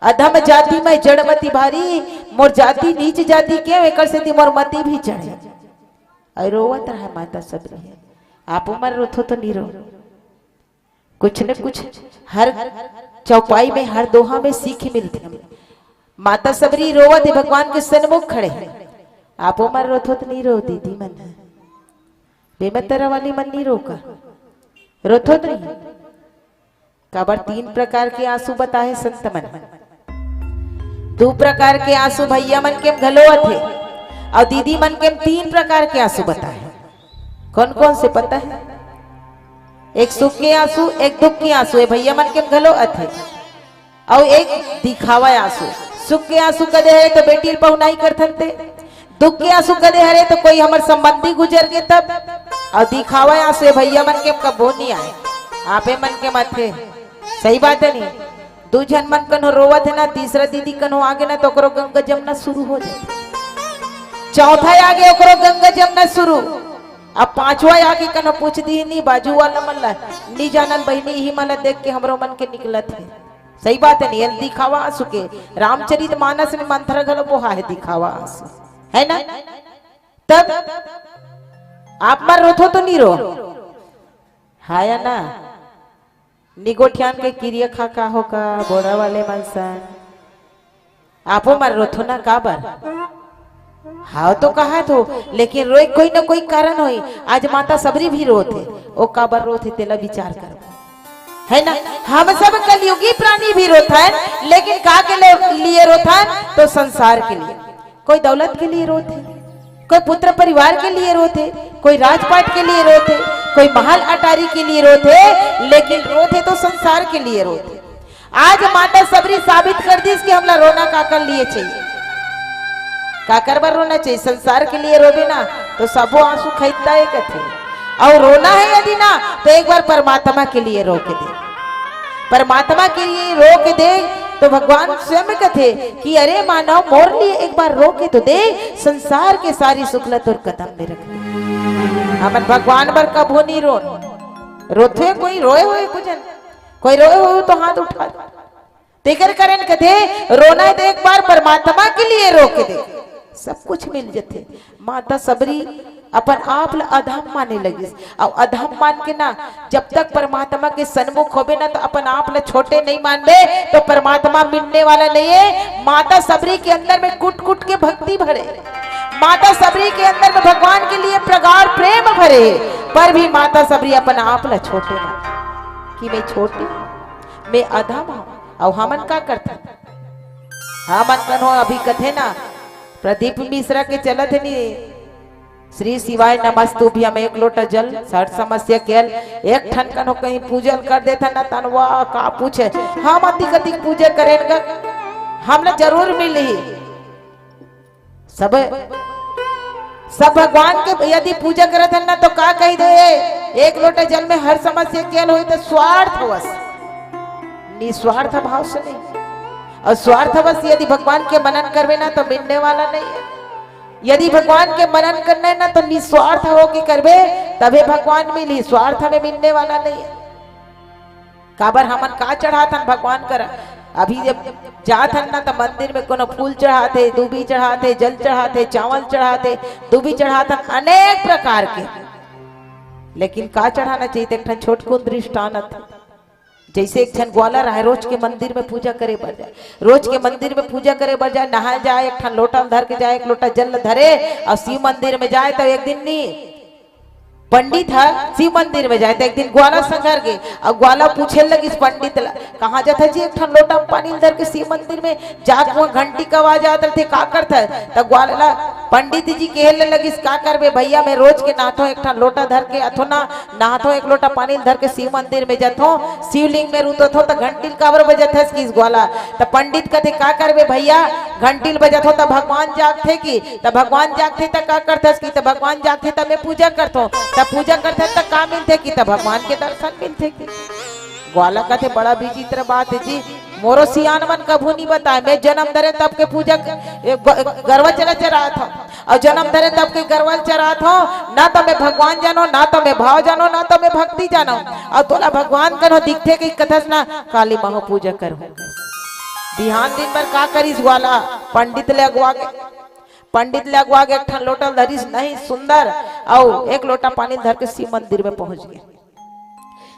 अधम जाति में जड़मती भारी मोर जाति नीच जाति के एकर से मोर मती भी चढ़े। अरे रोवत रहा माता सबरी है आप उमर रोथो तो नहीं रो। कुछ न कुछ हर चौपाई में हर दोहा में सीख मिलती हमें। माता सबरी रोवत है भगवान के सन्मुख खड़े हैं आप उमर रोथो तो नहीं रो दीदी मन बेमतरा वाली मन नहीं रोका रोथो तो नहीं। काबर 3 प्रकार के आंसू बताए संत मन। 2 प्रकार के आंसू भैया मन के घलोत है और दीदी मन के 3 प्रकार के आंसू बताए। कौन कौन से पता है? एक सुख के आंसू एक दुख के आंसू है भैया मन के घलोत है और एक दिखावा आंसू। सुख के आंसू कदे है तो बेटी पहुनाई करथन थे। दुख के आंसू कदे हरे तो कोई हमार संबंधी गुजर गए तब। और दिखावा आंसू भैया मन के कबो नहीं आए आपे मन के माथे। सही बात है नहीं? 2 जन मन कनो रोवत है ना तीसरा दीदी कनो आगे ना तो ओकरो गंगा जमुना शुरू हो जाए। चौथा आगे ओकरो गंगा जमुना शुरू। अब 5वां आगे कनो पूछ दी नहीं बाजू वाला मल्ला नी जानल बहनी ही मला देख के हमरो मन के निकलत है। सही बात है नहीं? दिखावा आंसू के रामचरित मानस में मंथरा घलो बोहा है दिखावा आंसू है ना। तब आप मर रोथो तो नहीं रो हाया ना निगोठियान के किरिया खा का होगा बोरा वाले मनसन आपो मर रोथो ना काबर हाँ तो कहा तो लेकिन रोए कोई ना कोई कारण होई। आज माता सबरी भी रोते ओ काबर रोते तेला विचार कर है ना। हम सब कलयुगी प्राणी भी रोता है लेकिन का के लिए रोता है तो संसार के लिए। कोई दौलत के लिए रोते कोई पुत्र परिवार के लिए रोते कोई राजपाट के लिए रोते कोई महल अटारी के लिए रोते लेकिन रोते तो संसार के लिए रोते। आज माता सबरी साबित कर दी कि हमला रोना काकर लिए चाहिए काकर बार रोना चाहिए। संसार के लिए रोबे ना तो सबो आंसू खरीदता है कथे और रोना है यदि ना तो एक बार परमात्मा के लिए रो के दे। परमात्मा के लिए रो के दे तो भगवान स्वयं कथे कि अरे मानव मोर लिए एक बार रो के तो दे संसार के सारी सुखलत और कदम में रख दे। हमन भगवान बर कबो नहीं रोथे कोई रोए हुए कुछ कोई रोए हुए तो हाथ उठा तेकर करें कथे रोना है तो एक बार परमात्मा के लिए रो के दे सब कुछ मिल जाते। माता सबरी अपन आप अधम माने लगी और अधम मान के ना जब तक परमात्मा के सन्मुख होबे ना तो अपन आप छोटे नहीं मानबे तो परमात्मा मिलने वाला नहीं है। माता सबरी के अंदर में कुट कुट के भक्ति भरे माता सबरी के अंदर में भगवान के लिए प्रगाढ़ प्रेम भरे पर भी माता सबरी अपन आप छोटे मान कि मैं छोटी मैं अधम हूं और हमन का करता हमन कनो अभी कथे ना प्रदीप मिश्रा के चलत है नी श्री शिवाय नमस्तुभ्यम एक लोटा जल सर्ट समस्या केल एक ठन कनो कहीं पूजन कर देता ना तनवा का पूछे हम अधिक अधिक पूजा करेंगे हमने जरूर मिली सब भगवान के यदि पूजा करत है ना तो का कही दे एक लोटा जल में हर समस्या केल हो तो स्वार्थ वश निस्वार्थ भाव से नहीं और स्वार्थवश यदि भगवान के मनन करवे ना तो मिलने वाला नहीं है। यदि भगवान के मनन करना है ना तो निस्वार्थ हो के करवे तबे भगवान मिली स्वार्थ में मिलने वाला नहीं है। काबर हमन का चढ़ाथन भगवान कर अभी जब जाथन ना तो मंदिर में कोनो फूल चढ़ाते दूबी चढ़ाते जल चढ़ाते चावल चढ़ाते दूबी चढ़ाथन अनेक प्रकार के लेकिन का चढ़ाना चाहिए एक छोटकू दृष्टान जैसे एक छन ग्वालर है रोज के मंदिर में पूजा करे बढ़ जाए रोज के मंदिर में पूजा करे बढ़ जाए नहा जाए एक ठन लोटा धर के जाए एक लोटा जल धरे और शिव मंदिर में जाए तो एक दिन नहीं पंडित है शिव मंदिर में जाए तो एक दिन ग्वाला संघर गए और ग्वाला पूछे लगी इस पंडित कहाँ जाता जी एक लोटा पानी धर के शिव मंदिर में जाके वहाँ घंटी का आवाज आते थे का करता है तो ग्वाला पंडित जी कहने लगी का करबे भैया मैं रोज के नहातो एक लोटा धर के अथो ना नहातो एक लोटा पानी धर के शिव मंदिर में जातो शिवलिंग में रुतो थो तो घंटिल काबर बजत है किस ग्वाला तो पंडित कहते का करबे भैया घंटिल बजत हो तो भगवान जागते की तो भगवान जागते तो का करते की तो भगवान जागते तो मैं पूजा करतो तब पूजा करते तब का मिलते कि तब भगवान के दर्शन मिलते कि ग्वाला कहते बड़ा विचित्र बात है जी मोरो सियान मन कभू नहीं बताए मैं जन्म धरे तब के पूजा गरवा चला चरा था और जन्म धरे तब के गरवा चरा था ना तो मैं भगवान जानो ना तो मैं भाव जानो ना तो मैं भक्ति जानो और तोला भगवान करो दिखते कि कथस ना काली महो पूजा करो बिहान दिन भर का करीस ग्वाला पंडित ले अगवा के पंडित ले अगवा के एक लोटा धरीस नहीं सुंदर और एक लोटा पानी धर के शिव मंदिर में पहुंच गए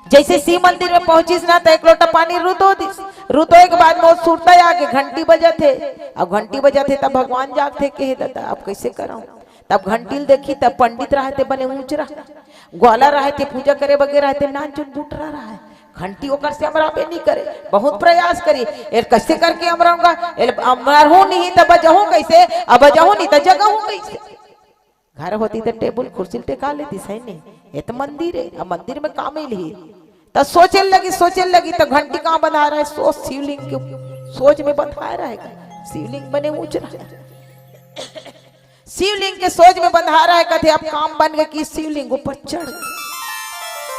जैसे शिव मंदिर में पहुंचिस ना तो एक लोटा पानी रुतो दिस रुतो के बाद में सुरता आके घंटी बजाते अब घंटी बजाते तब भगवान जागते के दादा अब कैसे कराऊं तब घंटील देखी तब पंडित रहते बने ऊंच रहा ग्वाला रहते पूजा करे वगैरह रहते नाच बूट रहा है घंटी ओकर से हमरा पे नहीं करे बहुत प्रयास करी एर कैसे करके हमराऊंगा अमर हूं नहीं तब बजहूं कैसे अब बजहूं नहीं तो जगहूं कैसे घर होती तो टेबल कुर्सी टेका लेती सही नहीं ये तो मंदिर है अब मंदिर में काम ही ली तो सोचे लगी तो घंटी कहाँ बंधा रहा है सोच शिवलिंग के सोच में बंधा रहेगा शिवलिंग बने ऊंच रहा शिवलिंग के सोच में बंधा रहा है कहते अब काम बन गए कि शिवलिंग ऊपर चढ़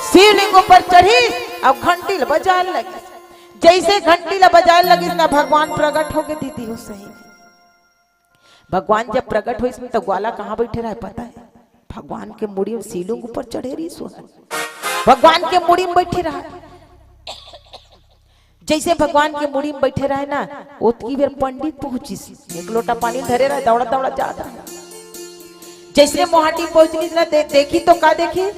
शिवलिंग ऊपर चढ़ी अब घंटी बजा लगी जैसे घंटी बजाए लगी ना भगवान प्रकट हो गए दीदी हो सही भगवान जब प्रकट हुई इसमें तो ग्वाला कहाँ बैठे रहा है पता है भगवान के मुड़ी में शिवलिंग ऊपर चढ़े रही सो भगवान के मुड़ी में बैठे रहा जैसे भगवान के मुड़ी में बैठे रहे ना ओतकी बेर पंडित पहुंची एक लोटा पानी धरे रहा दौड़ा दौड़ा जाता है जैसे मोहाटी पहुंचनी ना देखी तो का देखी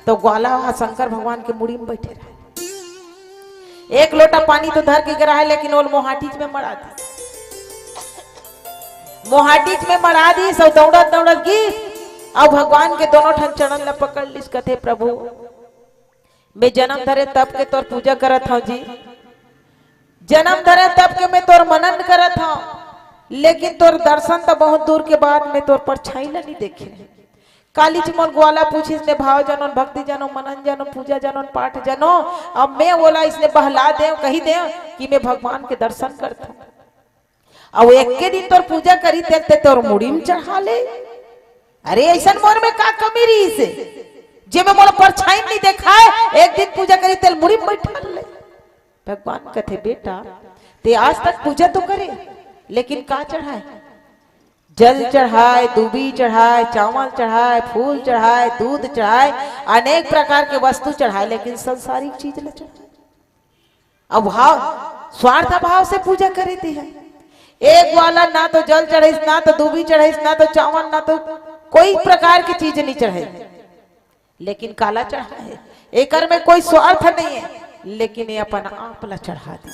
तो ग्वाला शंकर भगवान के मुड़ी में बैठे रहे एक लोटा पानी तो धर के गिरा है लेकिन वो मोहाटी में मरा दी मोहाटीच में मरा दी सब दौड़त दौड़त की अब भगवान के दोनों ठन चरण ल पकड़ लिस कथे प्रभु मैं जन्म धरे तब के तोर पूजा करत हूं जी जन्म धरे तब के मैं तोर मनन करत हूं लेकिन तोर दर्शन तो बहुत दूर के बाद में तोर परछाई ला नहीं देखे काली चमन ग्वाला पूछी इसने भाव जानो भक्ति जानो मनन जानो पूजा जानो पाठ जानो अब मैं बोला इसने बहला दे कही दे कि मैं भगवान के दर्शन करता हूं अब एक के दिन तोर पूजा करी ते तोर मुड़ी में चढ़ा ले अरे ऐसा मोर में का कमी रही से जे में मोर परछाई नहीं देखा है एक दिन पूजा करी तेल मुड़ी में बैठा ले भगवान कहते बेटा ते आज तक पूजा तो करे लेकिन का चढ़ाए जल चढ़ाए दूबी चढ़ाए चावल चढ़ाए फूल चढ़ाए दूध चढ़ाए अनेक प्रकार के वस्तु चढ़ाए लेकिन सांसारिक चीज ले चढ़ाए अब भाव स्वार्थ भाव से पूजा करे थे है एक वाला ना तो जल चढ़े ना तो दूबी चढ़े ना तो चावल ना तो कोई प्रकार की चीज नहीं चढ़े लेकिन काला चढ़ा है एकर में कोई स्वार्थ नहीं है लेकिन ये अपन आप ला चढ़ा दी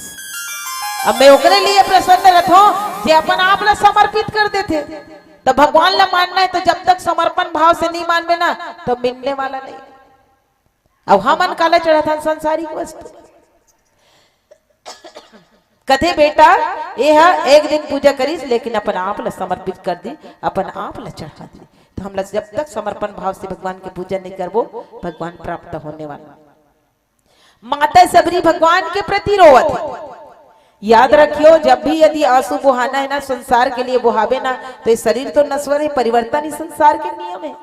अब मैं ओकरे लिए प्रसन्न रहो जे अपन आप ला समर्पित कर देते तो भगवान ला मानना है तो जब तक समर्पण भाव से नहीं मानवे ना तो मिलने वाला नहीं अब हमन काला चढ़ा था संसारिक वस्तु कथे बेटा ये एक दिन पूजा करीस लेकिन अपन आप ला समर्पित कर दी अपन आप ला चढ़ा दी तो हम जब तक समर्पण भाव से भगवान की पूजा नहीं करबो भगवान प्राप्त होने वाला माता सबरी भगवान के प्रति रोवत है याद रखियो जब भी यदि आंसू बहाना है ना संसार के लिए बहावे ना तो ये शरीर तो नश्वर है परिवर्तन ही संसार के नियम है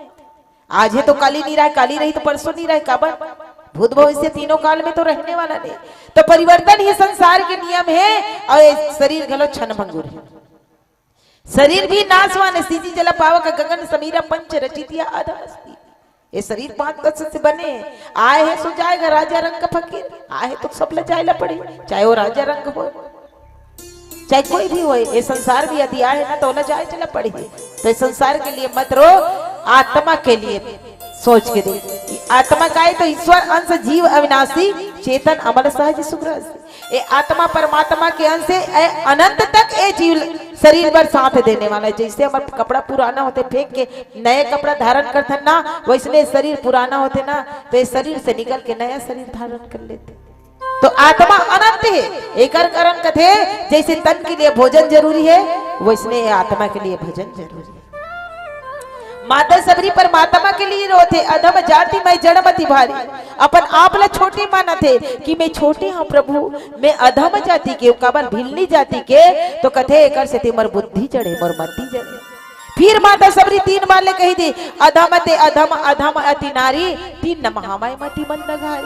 आज है तो काली नहीं रहा काली रही तो परसों नहीं रहे काबर भूत भविष्य तीनों काल में तो रहने वाला नहीं तो परिवर्तन ही संसार के नियम है और शरीर गलो क्षण भंगुर है शरीर भी नाशवान सीधी जला पावक गगन समीरा पंच रचितिया आधास्ती ये शरीर 5 तत्व से बने आए है सो जाएगा राजा रंग का फकीर आए तो सब लजाए पड़े चाहे वो राजा रंग हो चाहे कोई भी हो ये संसार भी यदि आए ना तो लजाए चला पड़े तो इस संसार के लिए मत रो आत्मा के लिए सोच के दे आत्मा का है तो ईश्वर अंश जीव अविनाशी चेतन अमर सहज सुग्रह ये आत्मा परमात्मा के अंश से अनंत तक ये जीव शरीर पर साथ देने वाला है। जैसे हमारा कपड़ा पुराना होते फेंक के नए कपड़ा धारण करते ना, वैसने शरीर पुराना होते ना तो इस शरीर से निकल के नया शरीर धारण कर लेते। तो आत्मा अनंत है। एक कारण कथे जैसे तन के लिए भोजन जरूरी है, वैसने आत्मा के लिए भजन जरूरी है। माता सबरी परमात्मा के लिए रोते अधम जाति मैं जड़मति भारी, अपन आप ला छोटी माना थे कि मैं छोटे हाँ प्रभु, मैं अधम जाति के काबर भिलनी जाति के, तो कथे एकर से ते मोर बुद्धि जड़े मोर मति जड़े। फिर माता सबरी 3 बार ले कही थी अधम ते अधम अधम अति नारी, 3 नमहामाय मति मन लगाई।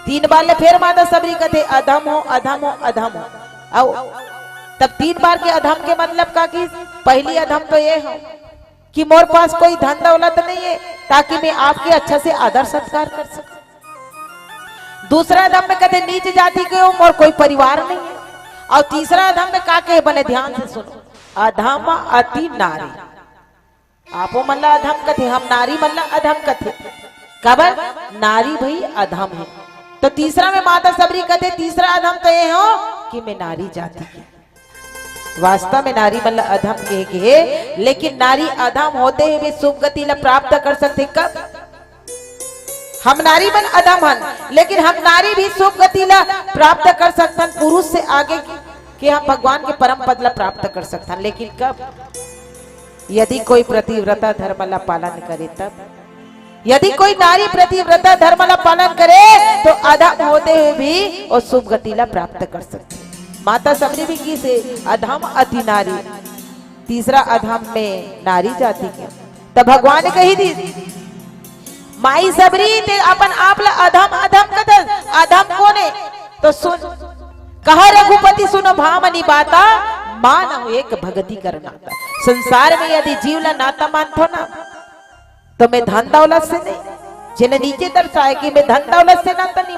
3 बार ले फिर माता सबरी कथे अधम हो अधम हो अधम हो। आओ तब 3 बार के अधम के मतलब का कि पहली अधम तो ये हो कि मोर पास कोई धन दौलत नहीं है ताकि मैं आपके अच्छा से आदर सत्कार कर सकूं। दूसरा अधम में कहते नीच जाति के हो, मोर कोई परिवार नहीं है। और तीसरा अधम में का कहे बने ध्यान से सुनो, अधम अति नारी। आपो मल्ला अधम कथे, हम नारी मल्ला अधम कथे। कबर नारी भाई अधम है। तो तीसरा में माता सबरी कहते तीसरा अधम तो ये हो कि मैं नारी जाति की। वास्तव में नारी मतलब अधम के, लेकिन नारी अधम होते हुए भी शुभ गति ला प्राप्त कर सकते। कब हम नारी बन अधम हन, लेकिन हम नारी भी शुभ गति ला प्राप्त कर सकते पुरुष से आगे कि हम भगवान के परम पद ला प्राप्त कर सकते। लेकिन कब यदि कोई प्रतिव्रता धर्म ला पालन करे तब। यदि कोई नारी प्रतिव्रता धर्म ला पालन करे तो अधम होते हुए भी और शुभ गति ला प्राप्त कर सकते। माता सबरी भी की से अधम अति नारी, तीसरा अधम में नारी जाति के। तब भगवान कही दी माई सबरी ते अपन आप ला अधम अधम कथन अधम कोने तो सुन कहा रघुपति सुनो भामनी बाता, मान एक भगति करना। संसार में यदि जीव ला नाता मानथो ना तो मैं धन दौलत से नहीं, जिन्हें नीचे दर्शाए कि मैं धन दौलत से नाता नहीं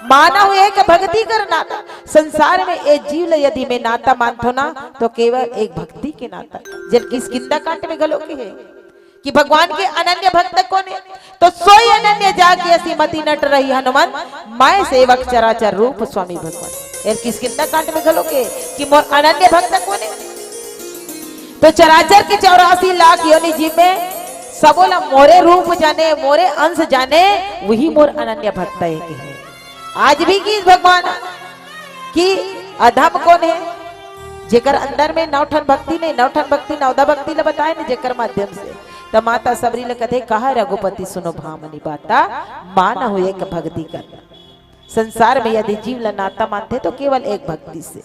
माना हूं एक भक्ति करना था। संसार में एक जीव यदि मैं नाता मानतो ना तो केवल एक भक्ति के नाता। जब किस किंदा कांट में गलो के है कि भगवान के अनन्य भक्त कौन है, तो सोई अनन्य जागी ऐसी मति नट रही हनुमान, मैं सेवक चराचर रूप स्वामी भगवान। किस किंदा कांट में गलो के कि मोर अनन्य भक्त कौन है, तो चराचर के 84 लाख योनि जीव में सबोला मोरे रूप जाने मोरे अंश जाने, वही मोर अनन्य भक्त है। आज भी की भगवान की अधम कौन है, जेकर अंदर में नौठन भक्ति नहीं, नौठन भक्ति नौदा भक्ति ले बताए न जेकर माध्यम से। तो माता सबरी ले कथे कहा रघुपति सुनो भामनी बाता, माना हो एक भक्ति करना। संसार में यदि जीव ला नाता मानते तो केवल एक भक्ति से।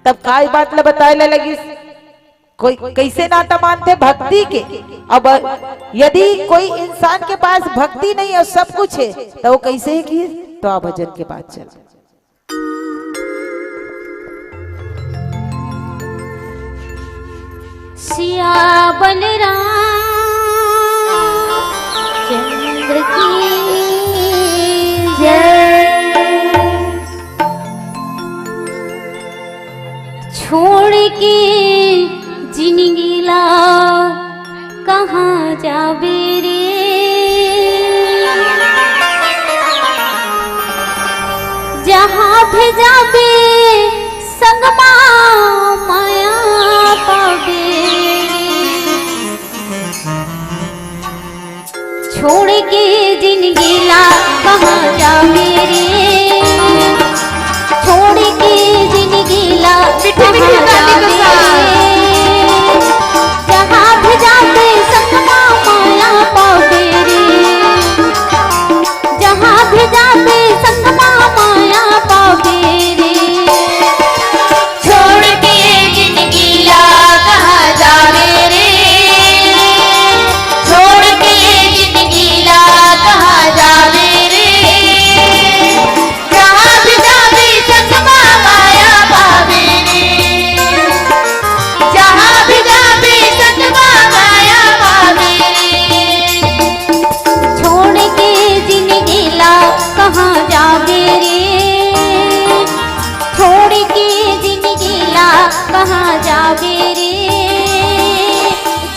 तब काय बात ले बताए ले लगी कोई कैसे नाता मानते भक्ति के। अब यदि कोई इंसान के पास भक्ति नहीं है सब कुछ है तो वो कैसे है कि तो आप भजन के बाद चल। सिया बलराम चंद्र की जय। छोड़ के जिंदगी ला कहाँ जाबे रे, जहाँ भी जाबे संगमा माया पाबे। छोड़ के जिंदगी ला कहाँ जाबे रे, छोड़ के जिंदगी ला कहाँ जाबे रे, जहाँ भी जाबे संगमा माया पाबे रे, जहाँ भी जाबे संगमा माया पाबे रे। छोड़ के जिंदगी ला कहाँ जाबे रे, छोड़ के जिंदगी ला कहाँ जाबे रे, जहाँ भी जाबे संगमा माया पाबे रे, जहाँ भी जाबे संगमा माया पाबे रे। छोड़ के जिंदगी ला कहाँ जाबे रे, छोड़ के जिंदगी ला कहाँ जाबे रे,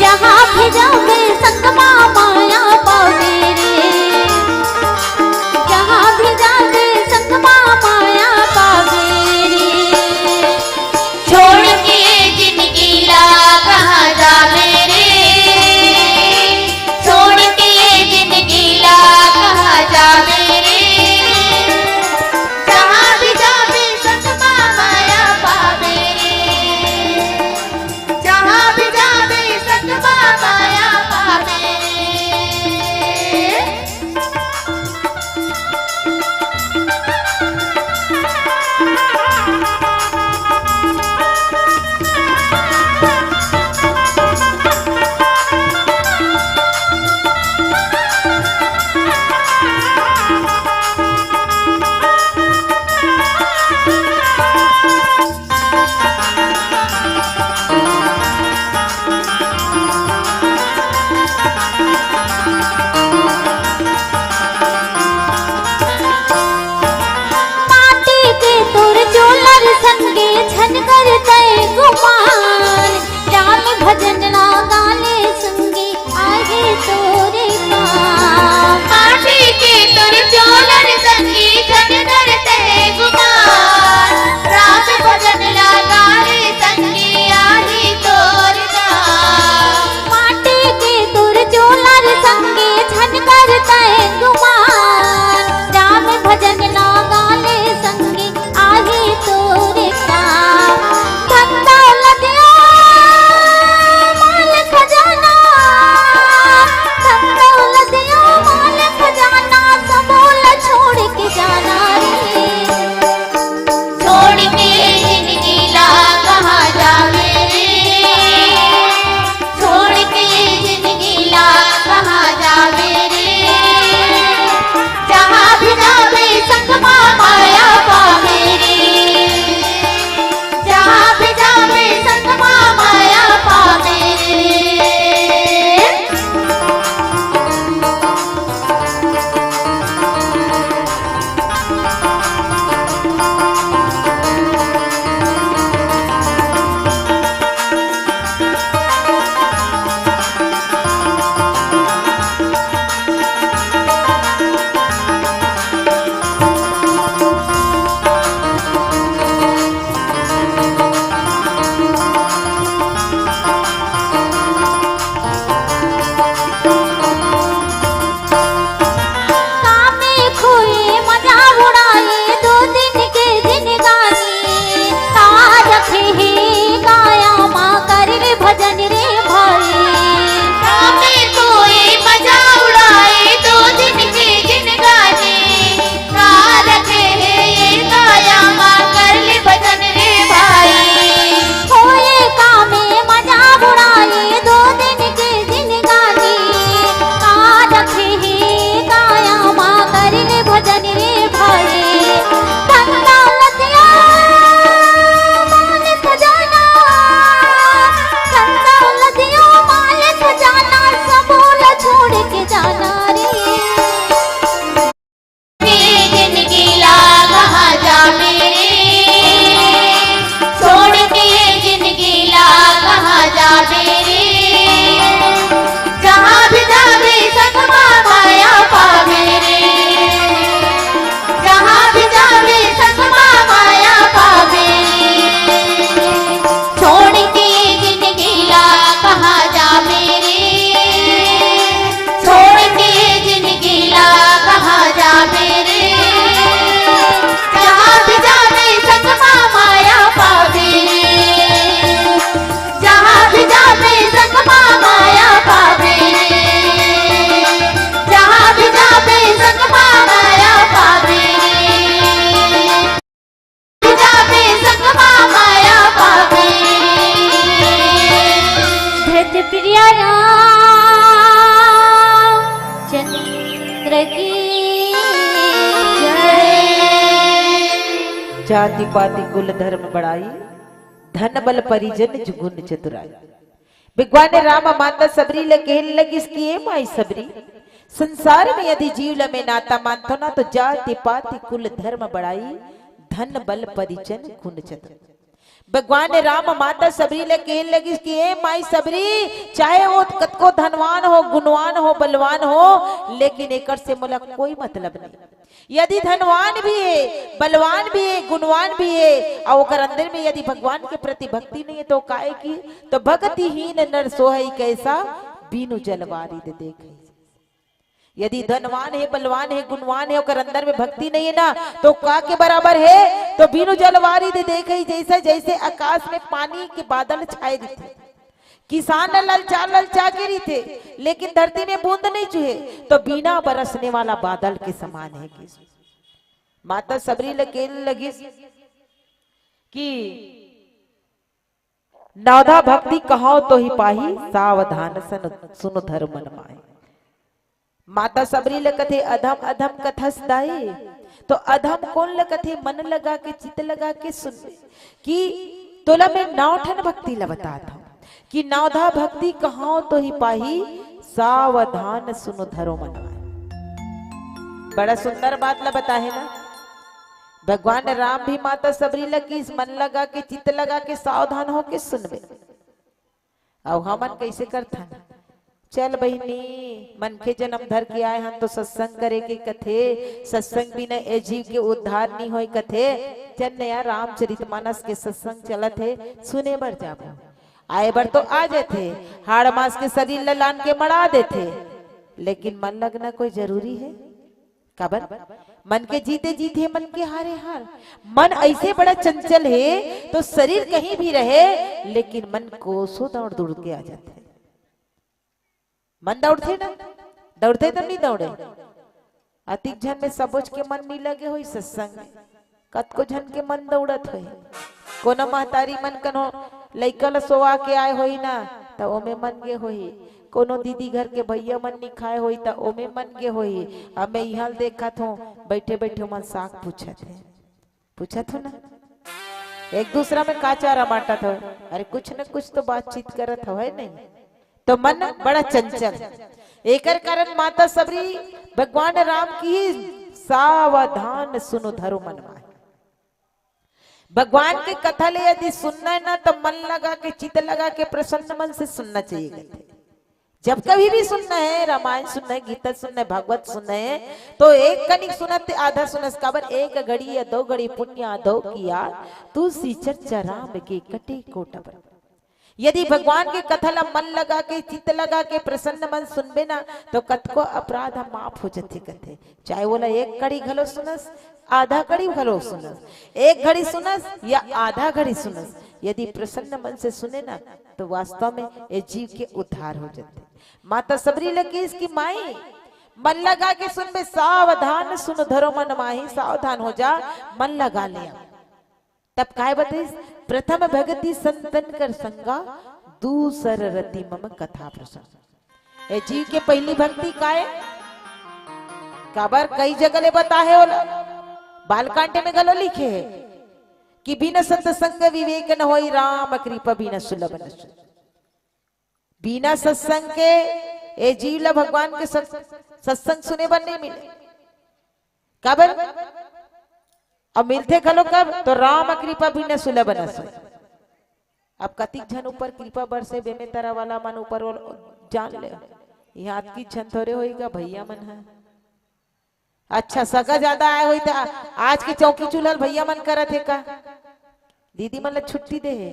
जहाँ भी जाबे संगमा माया पाबे रे, जहाँ भी जाबे संगमा माया पाबे रे। छोड़ रामचंद्र की जय। जाति पाति कुल धर्म बड़ाई, धन बल परिजन जुगुन चतुराई। भगवान राम माता सबरी ले कहने लगी इसकी ये माई सबरी, संसार में यदि जीव में नाता मानतो ना तो जाति पाति कुल धर्म बड़ाई, धन बल परिजन गुण चतुर। भगवान राम माता सबरी ले कहने लगी कि ए माई सबरी, चाहे वो कतको धनवान हो, गुणवान हो, बलवान हो, लेकिन एकर से मोला कोई मतलब नहीं। यदि धनवान भी है, बलवान भी है, गुणवान भी है, और ओकर अंदर में यदि भगवान के प्रति भक्ति नहीं है तो काहे की? तो भक्तिहीन नर सोहई कैसा, बीनु जलवारी दे देखे। यदि धनवान है, बलवान है, गुणवान है, ओकर अंदर में भक्ति नहीं है ना तो का के बराबर है? तो बीनु जलवारी दे देखे। जैसे जैसे आकाश में पानी के बादल छाए थे, किसान ललचा के रही थे, लेकिन धरती में बूंद नहीं चुहे, तो बिना बरसने वाला बादल के समान है। माता सबरी लगी कि नाधा भक्ति कहो तो ही पाही, सावधान सुनो धर्म मन माही। माता सबरी कथे अधम अधम कथस दाए, तो अधम कौन लगथे? मन लगा के, चित लगा के सुन कि तोला में नौठन भक्ति ला बताता हूं कि नौधा भक्ति कहां तो ही पाही, सावधान सुनो धरो मन माही। बड़ा सुंदर बात ला बता है ना। भगवान राम भी माता सबरी लगी मन लगा के, चित लगा के, सावधान हो के सुनबे। और हमन कैसे करथन? चल बहिनी, मन के जन्म धर के आए हम तो सत्संग करे के कथे, सत्संग बिना ए जीव के उद्धार नहीं होई कथे। चल नया रामचरितमानस के सत्संग चलत है, सुने बर जाबो। आए बर तो आ जाते, हाड़ मास के शरीर ललान के मड़ा देते, लेकिन मन लगना कोई जरूरी है? काबर? मन के जीते जीते मन के हारे हार। मन ऐसे बड़ा चंचल है तो शरीर कहीं भी रहे, लेकिन मन कोसों दौड़ दौड़ के आ जाते। मन दौड़ते ना, दौड़ते तो नहीं दौड़े। अतिक झन में सबोच के मन नहीं लगे हुई सत्संग में, कतको झन के मन दौड़त हुई। कोनो महतारी मन कनो लइका ल सोवा के आए होई ना तो ओमे मन गे होई, कोनो दीदी घर के भैया मन नहीं खाए होई तो ओमे मन गे होई। अब मैं यहाँ देखत हूँ बैठे बैठे मन साग पूछत हो ना, एक दूसरा में काचारा बांटत हो, अरे कुछ न कुछ तो बातचीत करत हो, है नहीं? तो मन बड़ा चंचल। एकर कारण माता सबरी भगवान राम की सावधान सुनो धरो मन माही। भगवान के कथा ले यदि सुनना है ना तो मन लगा के, चित लगा के, प्रसन्न मन से सुनना चाहिए। जब कभी भी सुनना है, रामायण सुनना है, गीता सुनना है, भागवत सुनना है, तो एक कनिक सुनत आधा सुनस। काबर? एक घड़ी या दो घड़ी पुण्य आधो किया, तुलसी चर्चा राम के कटे कोटा पर। यदि भगवान के कथा ला मन लगा के, चित्त लगा के, प्रसन्न मन सुनबे ना तो कतको अपराध माफ हो जाते कथे। चाहे बोला एक घड़ी घलो सुनस, आधा घड़ी घलो सुनस, एक घड़ी सुनस या आधा घड़ी सुनस, यदि प्रसन्न मन से सुने ना तो वास्तव में ये जीव के उद्धार हो जाते। माता सबरी लगी इसकी माई, मन लगा के सुनबे, सावधान सुन धरो मन माही, सावधान हो जा, मन लगा लिया। तब काय बताइस? प्रथम भगति संतन कर संगा, दूसर रति मम कथा प्रसंग। ए जीव के पहली भक्ति काय? काबर कई जगह ले बता है, बालकांड में गलो लिखे है कि बिना सत्संग विवेक न होई, राम कृपा बिना सुलभ न सुन। बिना सत्संग के ए जीव ला भगवान के सत्संग सुने बर नहीं मिले। काबर? अब मिलते खलो कब? तो राम कृपा भी न सुलभ न सोई। अब कतिक झन ऊपर कृपा बरसे बेमे तरह वाला मन ऊपर जान ले, यहाँ की झन थोड़े होएगा भैया मन है। अच्छा सगा ज्यादा आए हुई था, आज के चौकी चूल्हा भैया मन करत है का? दीदी मन ला छुट्टी दे है,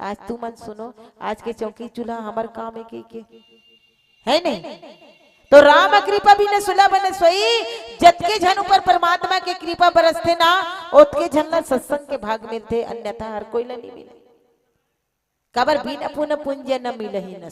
आज तू मन सुनो, आज के चौकी चूल्हा हमार काम है के है नहीं? तो राम कृपा भी न सुलभ न सोई। जतके झन ऊपर परमात्मा के कृपा बरसते ना, ओतके झन ला सत्संग के भाग मिलते, अन्यथा हर कोई ला नहीं मिले। काबर? बिना पुण्य पुण्य न मिले ही न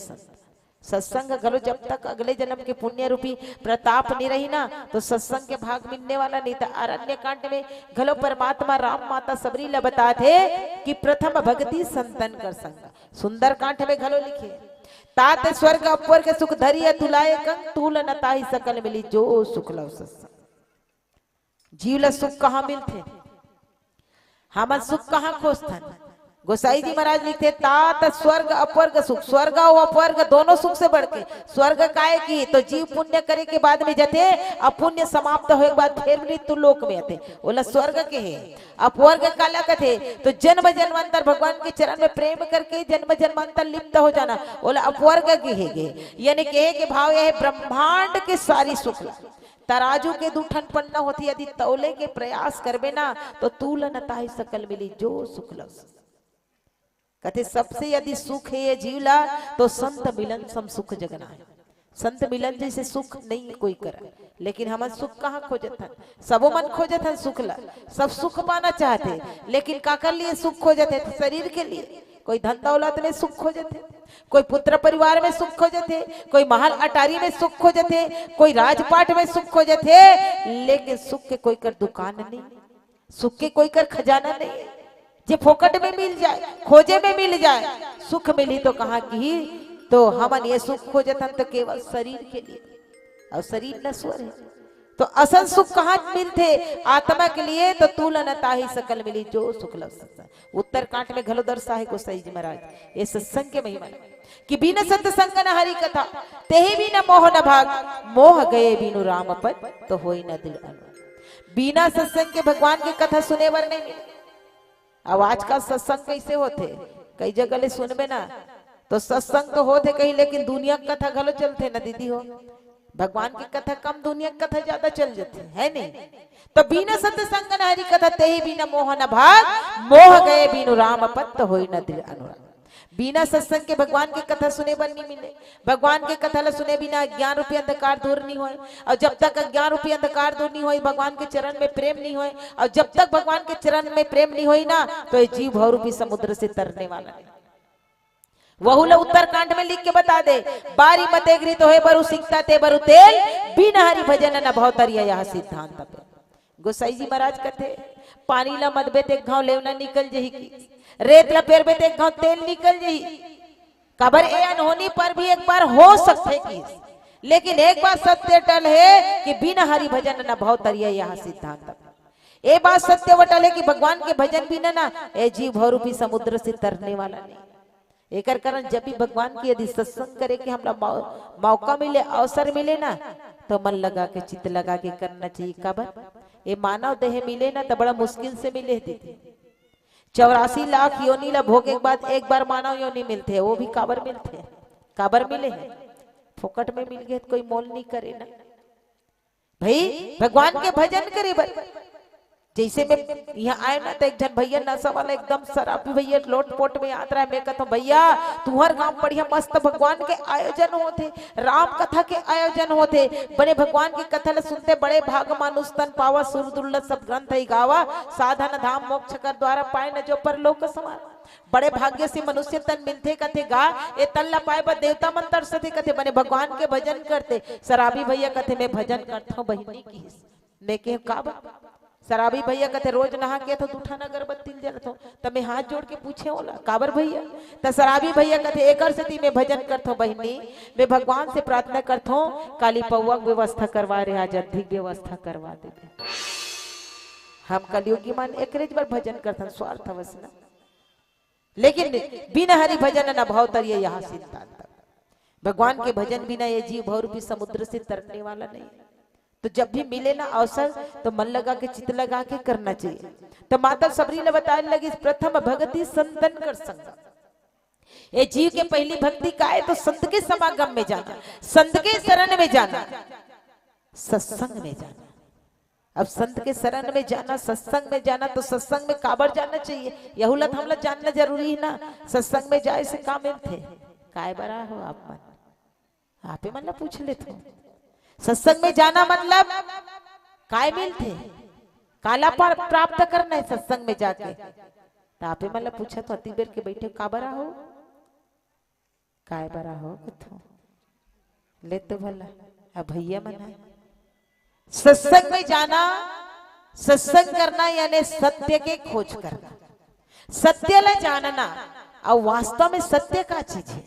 सत्संग गलो। जब तक अगले जन्म के पुण्य रूपी प्रताप नहीं रही ना तो सत्संग के भाग मिलने वाला नहीं था। अरण्य कांड में गलो परमात्मा राम माता सबरी ला बताते कि प्रथम भक्ति संतन कर संग। सुंदर कांड में गलो लिखे तात स्वर्ग अपर के सुख धरिय तुलाए कंग तूल न ताहि सकल मिली जो सुख लव सत्संग। जीवला सुख कहाँ मिलते, हमन सुख कहाँ खोजथन। गोसाई जी महाराज लिखते तात स्वर्ग अपवर्ग सुख, स्वर्ग और अपवर्ग दोनों सुख से बढ़ के। स्वर्ग काहे की तो जीव पुण्य करे के बाद में जते, अपुण्य समाप्त होए के बाद फिर मृत्यु लोक में आते, बोला स्वर्ग के है। अपवर्ग काला कथे तो जन्म जन्मांतर भगवान के चरण में प्रेम करके जन्म जन्मांतर लिप्त हो जाना, बोला अपवर्ग के है। यानी कहे के भाव यह है ब्रह्मांड के सारी सुख तराजू के दूठन पन्ना होती, यदि तौले के प्रयास करबे ना तो तूल न ताहि सकल मिली जो सुख लव। कहते सबसे यदि सुख है ये जीवला तो संत मिलन सम सुख जगना है। संत मिलन जैसे सुख नहीं कोई करे, लेकिन हम सुख कहाँ खोजत हन, सबो मन खोजत हन सुख ला, सब सुख पाना चाहते, लेकिन काकर लिए सुख खोजते, शरीर के लिए। कोई धन दौलत में सुख खोजते, कोई पुत्र परिवार में सुख खोजते, कोई महल अटारी में सुख खोजते, कोई राजपाट में सुख खोजते, लेकिन सुख के कोई कर दुकान नहीं, सुख के कोई कर खजाना नहीं। जे फोकट में मिल जाए, खोजे में मिल जाए, सुख मिली तो कहाँ की, तो हमन ये सुख खोजतन तो केवल शरीर के लिए, और शरीर नश्वर है। तो असल सुख कहाँ मिलते, आत्मा के लिए, तो तूल न ताहि सकल मिली जो सुख लव सत्संग। उत्तर कांट में घलो दर्शा गोसाई जी महाराज ये सत्संग के महिमा कि बिन सत्संग न हरि कथा तेहि बिन मोह न भाग, मोह गए बिनु राम पद तो होई न दिल अनुराग। बिना सत्संग के भगवान की कथा सुने बर नहीं मिले। अब आज का सत्संग कैसे होते, कई जगह ले सुनबे ना तो सत्संग तो होते कहीं, लेकिन दुनिया की कथा घलो चलते ना दीदी हो, भगवान की कथा कम, दुनिया की कथा ज्यादा चल जाते है नहीं। तो बिना सत्संग न हरि कथा तेहि बिना मोह न भाग, मोह गए बिनु राम पद तो होई न दिल अनुराग। बिना सत्संग के भगवान की कथा सुने बर नहीं मिले। भगवान के कथा ला सुने बिना ज्ञान रूपी अंधकार दूर नहीं होए, और जब तक ज्ञान रूपी अंधकार दूर नहीं होई, भगवान के चरण में प्रेम नहीं होए, और जब तक भगवान के चरण में प्रेम नहीं होई ना तो ये जीव भव रूपी समुद्र से तरने वाला नहीं। वहुला उत्तरकांड में लिख के बता दे, बारी मते घृत होए बरु सिकता ते बरु तेल, बिना हरि भजन न भवतरिया यह सिद्धांत पे। गोसाई जी महाराज कहते पानी ला मदबे ते घाव लेवना निकल जही की, रेत ला पेरबे ते घाव तेल निकल जही। कबर ए अनहोनी पर भी एक बार हो सकते की, लेकिन एक बात सत्य टल है कि बिना हरि भजन न भवतरिया यह सिद्धांत। ये बात सत्य वटल है कि भगवान के भजन बिना ना ए जीव भव रूपी समुद्र से तरने वाला नहीं। एक कारण जब भी भगवान की यदि सत्संग करे कि हमरा मौका मिले, अवसर मिले ना तो मन लगा के चित्त लगा के करना चाहिए। काबर ये मानव देह मिले ना तो बड़ा मुश्किल से मिले दीदी। 84 लाख योनि ला भोगे के बाद एक बार मानव योनि मिलते है, वो भी काबर मिलते हैं, काबर मिले हैं, फोकट में मिल गए तो कोई मोल नहीं करे ना भाई। भगवान के भजन करे जैसे मैं यहाँ आए ना तो एक जन भैया नशा वाला एकदम शराबी भैया लोट पोट में याद रहा, मैं कहता हूँ भैया तुम्हार गांव बढ़िया मस्त भगवान के आयोजन होते, राम कथा के आयोजन होते, बड़े भगवान की कथा सुनते, बड़े भाग मानुष तन पावा सुर दुर्लभ सब ग्रंथ ही गावा, साधन धाम मोक्ष कर द्वारा पाए न जो पर लोक समान। बड़े भाग्य से मनुष्य तन मिलते कथे गा, ये तल्ला पाए बा देवता मन तरसते कथे, बने भगवान के भजन करते। शराबी भैया कथे मैं भजन करता हूँ बहिनी की, मैं कह काबा शराबी भैया कहते रोज नहा के तो दूठा न अगरबत्ती जलत हो, तब मैं हाथ जोड़ के पूछे होला काबर भैया, तो शराबी भैया कहते एक सती में भजन करता हूँ बहिनी, मैं भगवान से प्रार्थना करता हूँ काली पौवा व्यवस्था करवा रहे, आज अधिक व्यवस्था करवा दे। हम कलयुगी मान एक बार भजन करता स्वार्थ अवश्य, लेकिन बिना हरि भजन न भवतरिया यहाँ सिद्धांत। भगवान के भजन बिना ये जीव भव रूपी समुद्र से तरने वाला नहीं। तो जब भी मिले ना अवसर तो मन लगा के चित्त लगा के करना चाहिए। तो माता सबरी ने बताने लगी प्रथम भक्ति संतन कर संग। ये जीव के पहली भक्ति का है तो संत के समागम में जाना, संत के शरण में जाना, सत्संग में जाना। अब संत के शरण में जाना, सत्संग में जाना, तो सत्संग में काबर जाना चाहिए, यहुलत हमला जानना जरूरी है ना। सत्संग में जाए से का मिलते, काय बरा हो आप मन, आप ही मतलब पूछ लेते हो। सत्संग में जाना मतलब काय मिलते, काला पर प्राप्त करना है सत्संग में जाके। तो आप मतलब पूछा तो अति बेर के बैठे का बरा हो, काय बरा हो कथो ले तो भला अब भैया मना। सत्संग में जाना, सत्संग करना यानी सत्य के खोज करना, सत्य ला जानना। और वास्तव में सत्य का चीज है,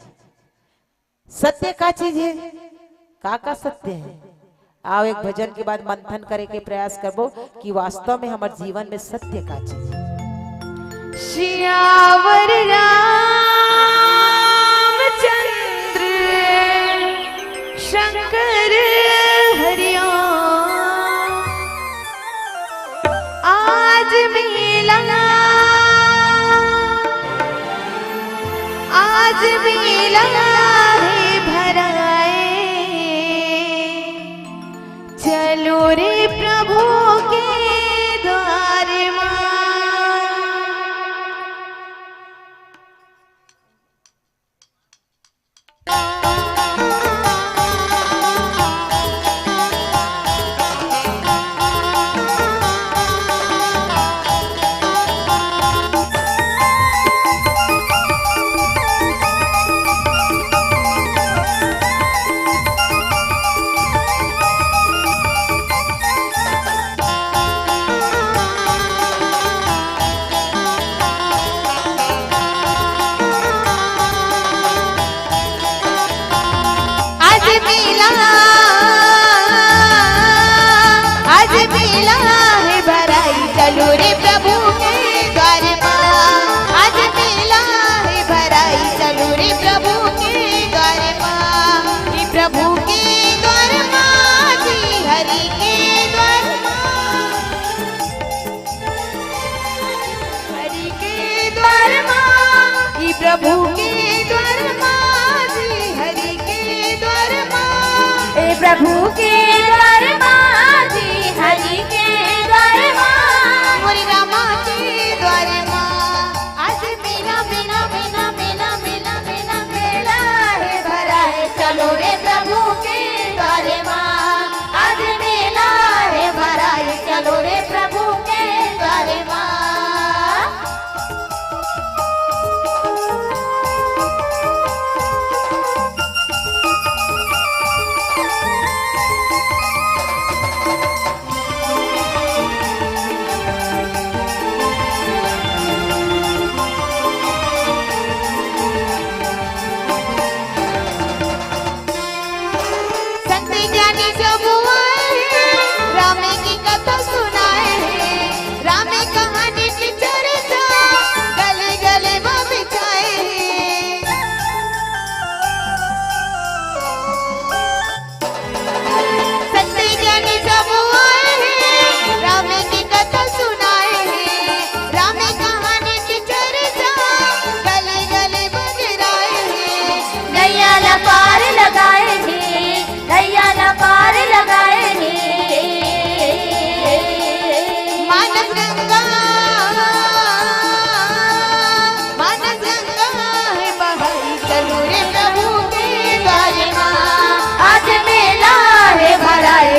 सत्य का चीज है, का सत्य है। आओ एक भजन के बाद मंथन करे के प्रयास करबो कि वास्तव में हमारे जीवन में सत्य का चीज है। श्यावर रामचंद्र शंकर हरिओम, आज मिला है भराए, चलो रे प्रभु के द्वार मां। आज मिला है भराई, चलो रे प्रभु के द्वार मां। आज मिला है भराई, चलो रे प्रभु के द्वार मां। कि प्रभु के द्वार मां जी, हरि के द्वार मां, हरि के द्वार मां। कि प्रभु के द्वार मां जी, हरि के द्वार मां। ए प्रभु के द्वार मां जी, हरि के द्वार मां। मोरी रामा के द्वार मां। आज मेला मेला मेला मेला मेला मेला मेला है भरा है, चलो रे प्रभु के द्वार मां। आज मेला है भरा है, चलो रे प्रभु के द्वार मां।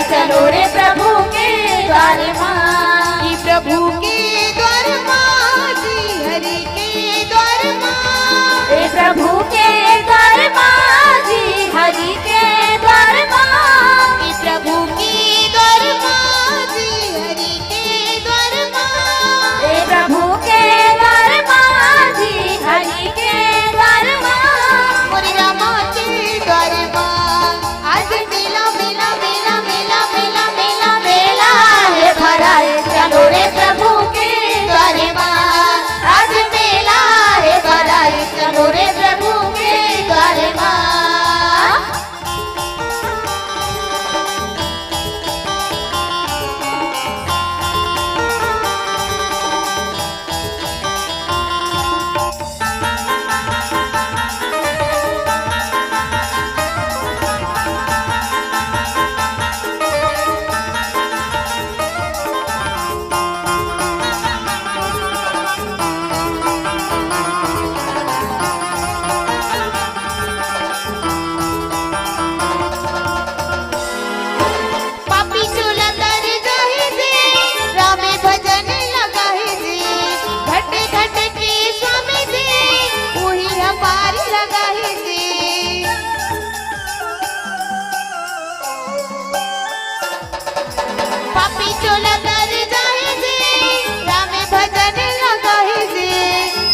चलो रे प्रभु के द्वार मां। कि प्रभु के द्वार मां जी, हरि के द्वार मां। ए प्रभु के द्वार मां जी, हरि के द्वार मां। कि प्रभु के द्वार मां जी, हरि के द्वार मां। ए प्रभु के द्वार मां जी, हरि के द्वार मां। मोरी रामा के द्वार मां। आज मेला मेला मेला मेला मेला मेला मेला है भरा है, चलो रे प्रभु के द्वार मां। आज मेला है भरा है, चलो रे प्रभु के द्वार मां।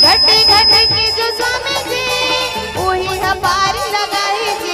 घट घट के जो स्वामी जी, वही पार लगाई जी।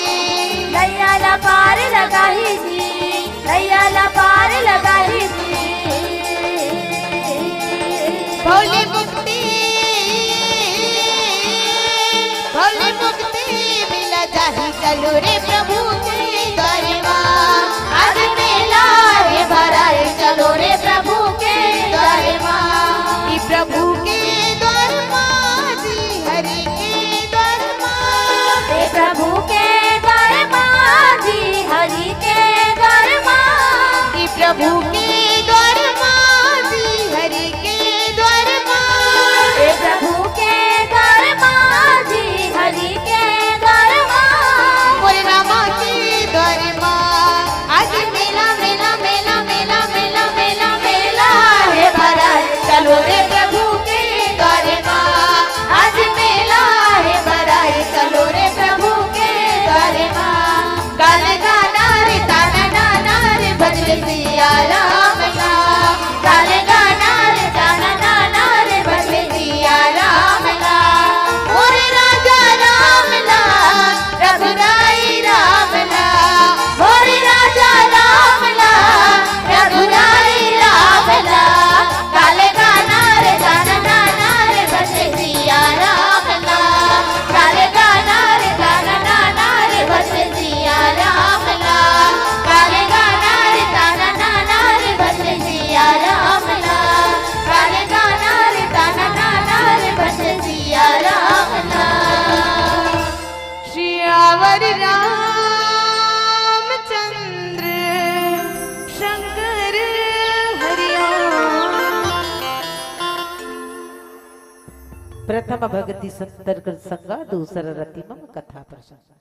प्रथम भक्ति संतर संगा, दूसरा रति मम कथा प्रसंगा।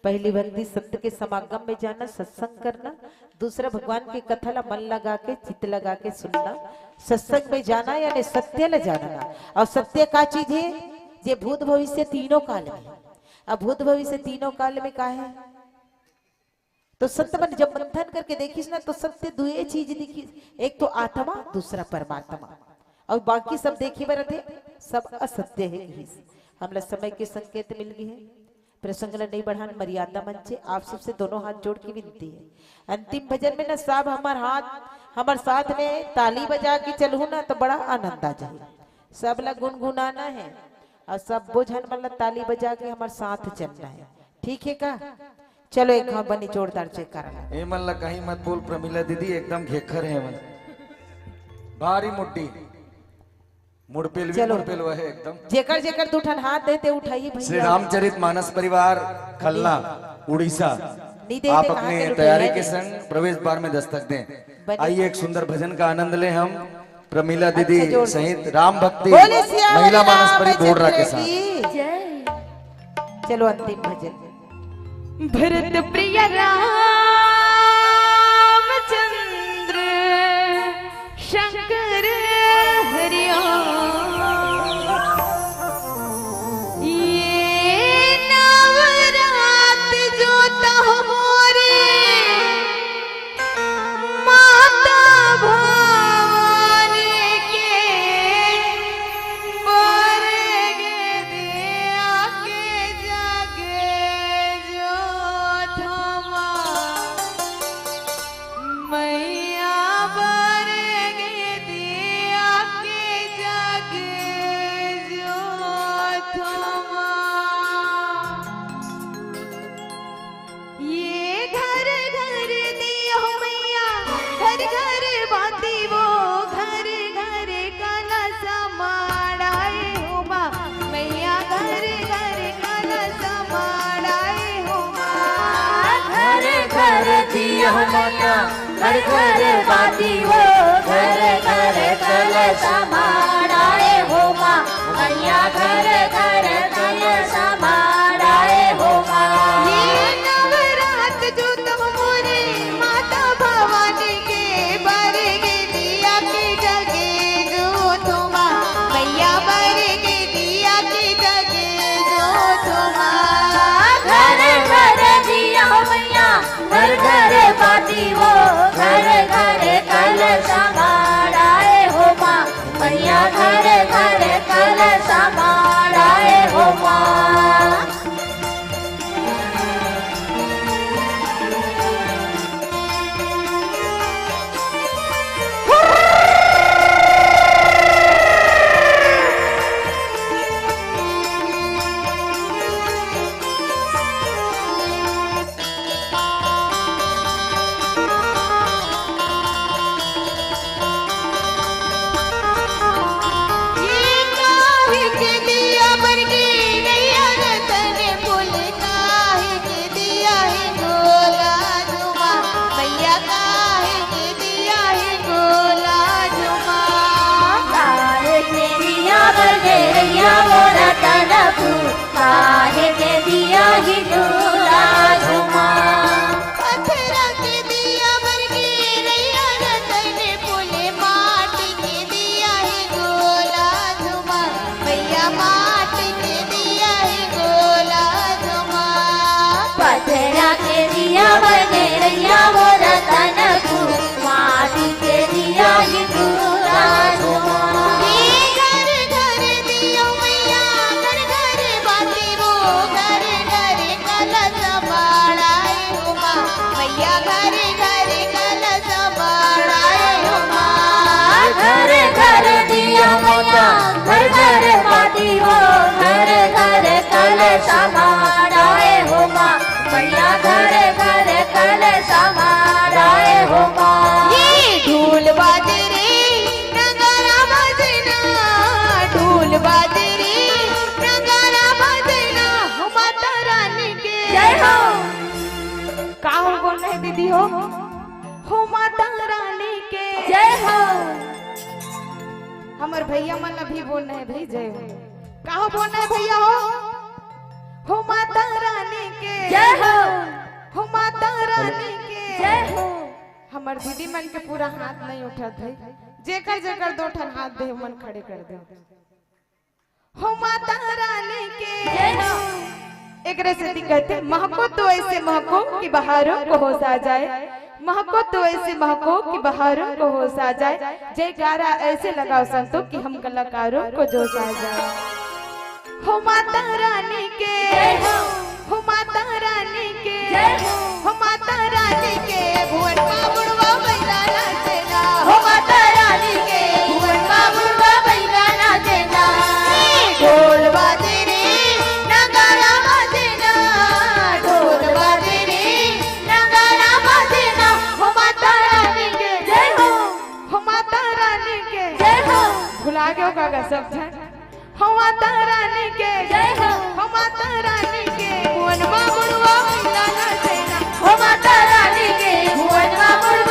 पहली भक्ति संत के समागम में जाना, सत्संग करना। दूसरा भगवान की कथा ला मन लगा के, चित्त लगा के सुनना। सत्संग में जाना यानी सत्य ला जानना। और सत्य का चीज है? जे भूत भविष्य तीनों काल में। अब भूत भविष्य तीनों काल में का है? तो सत्य मन जब मंथन करके देखिस ना, तो सत्य दो चीज दिखी, एक तो आत्मा, दूसरा परमात्मा। और बाकी सब देखे बरते सब असत्य है। हमला समय के संकेत मिल गए हैं। प्रसंग नहीं बढ़ान, मर्यादा मंचे आप सबसे दोनों हाथ जोड़ के विनती है। अंतिम भजन में ना सब हमार साथ में ताली बजा के चलू ना, तो बड़ा आनंद आ जाए। सब ला गुनगुनाना है और सब बोझन मतलब ताली बजा के हमारे साथ चलना है। ठीक है का? चलो एक हाँ बनी जोरदार चेक करना। ए मन ला कहीं मत बोल प्रमिला दीदी, एकदम घेखर है मन, भारी मुट्ठी मुड़पेल भी मुड़पेल वह है एकदम। जेकर जेकर दूठन हाथ देते उठाइए भैया। श्री रामचरित मानस परिवार खलना उड़ीसा, नहीं दे आप दे, अपने कहाँ के तैयारी रुपए के हैं? संग प्रवेश द्वार में दस्तक दें। बनी। आइए एक सुंदर भजन का आनंद लें हम प्रमिला दीदी अच्छा, जोर से। सहित राम भक्ति बोले सिया महिला वाली मानस परि राम बोडरा के चंद्र साथ। की। जय। चलो अंतिम भजन। भरत प्रिय रामचंद्र शंकर हरिओ, ये नवरात जो तमोरे माता भवानी के बरगे दिया के जागे जो थमा, मैया बरगे दिया के जागे जो थमा। ये घर घर दियो मैया, घर घर बाती वो, घर घर कलश माड़ाए हो माँ, मैया घर घर कलश माड़ाए हो माँ। घर घर दिया माता, घर घर बाती हो, घर घर कलश माड़ाए हो माँ, मैया घर घर कलश माड़ाए हो माँ। ये नवरात जो तुम मोरे माता भवानी के बरगे दिया के जगे जो तुमा, मैया बरगे दिया के जगे जो तुमा। घर घर दिया मैया, घर घर बाती हो, घर घर कलश माड़ाए हो माँ, मैया घर घर कलश माड़ाए हो माँ। ये काहे के दिया बरगे नैया रतन फूल, काहे के दिया है गोला झुमा, मैया काहे के दिया है गोला झुमा। काहे के दिया बरगैया मोरा तनपू, काहे के दिया ही दूला झुमा। पत्थरा के दिया बरगे नैया रतन फूल, माटी के दिया है गोला झुमा, मैया माटी के दिया है गोला झुमा। पथरा के दिया बरगैया मोरा तनपू, माटी के दिया ही दूला झुमा। ये घर घर दियो मैया, घर घर बाती वो, घर घर कलश माड़ाए हो माँ, मैया घर घर कलश माड़ाए हो माँ। घर घर दिया मैया, घर घर बाती हो, घर घर कलश माड़ाए हो माँ, मैया घर घर कलश माड़ाए हो माँ। ये ढोल बाजे रे नगारा बजना, ढोल बाजे रे नगारा बजना, हो माता रानी के जय हो। का हो बोल रहे दीदी हो माता रानी के जय हो। हमर भैया मन अभी बोल रहे भाई जय हो। कहाँ बोलना है भैया हो माता रानी के जय हो माता रानी के जय हो। हमार दीदी मन के पूरा हाथ नहीं उठत है, जेकर जेकर दो ठन हाथ दे मन खड़े कर दे। हो माता रानी के जय हो। एक से कहते महको तो ऐसे महको कि बहारों को होश आ जाए, महको तो ऐसे महको कि बहारों को होश आ जाए, जयकारा ऐसे लगाओ संतों कि हम कलाकारों को जोश आ जाए। हो माता रानी के हो माता रानी के हो माता रानी के भुवन मां बुढ़वा बैला नाचेला, हो माता रानी के भुवन मां बुढ़वा बैला नाचेला। ढोल बाजे रे नगाड़ा बाजेना, ढोल बाजे रे नगाड़ा बाजेना। हो माता रानी के जय हो माता रानी के जय हो। भुला गयो काका सब जन। हो माता रानी के जय हो। हो माता रानी के भुवन मां बुढ़वा बैला नाचेला, हो माता रानी के भुवन मां बुढ़वा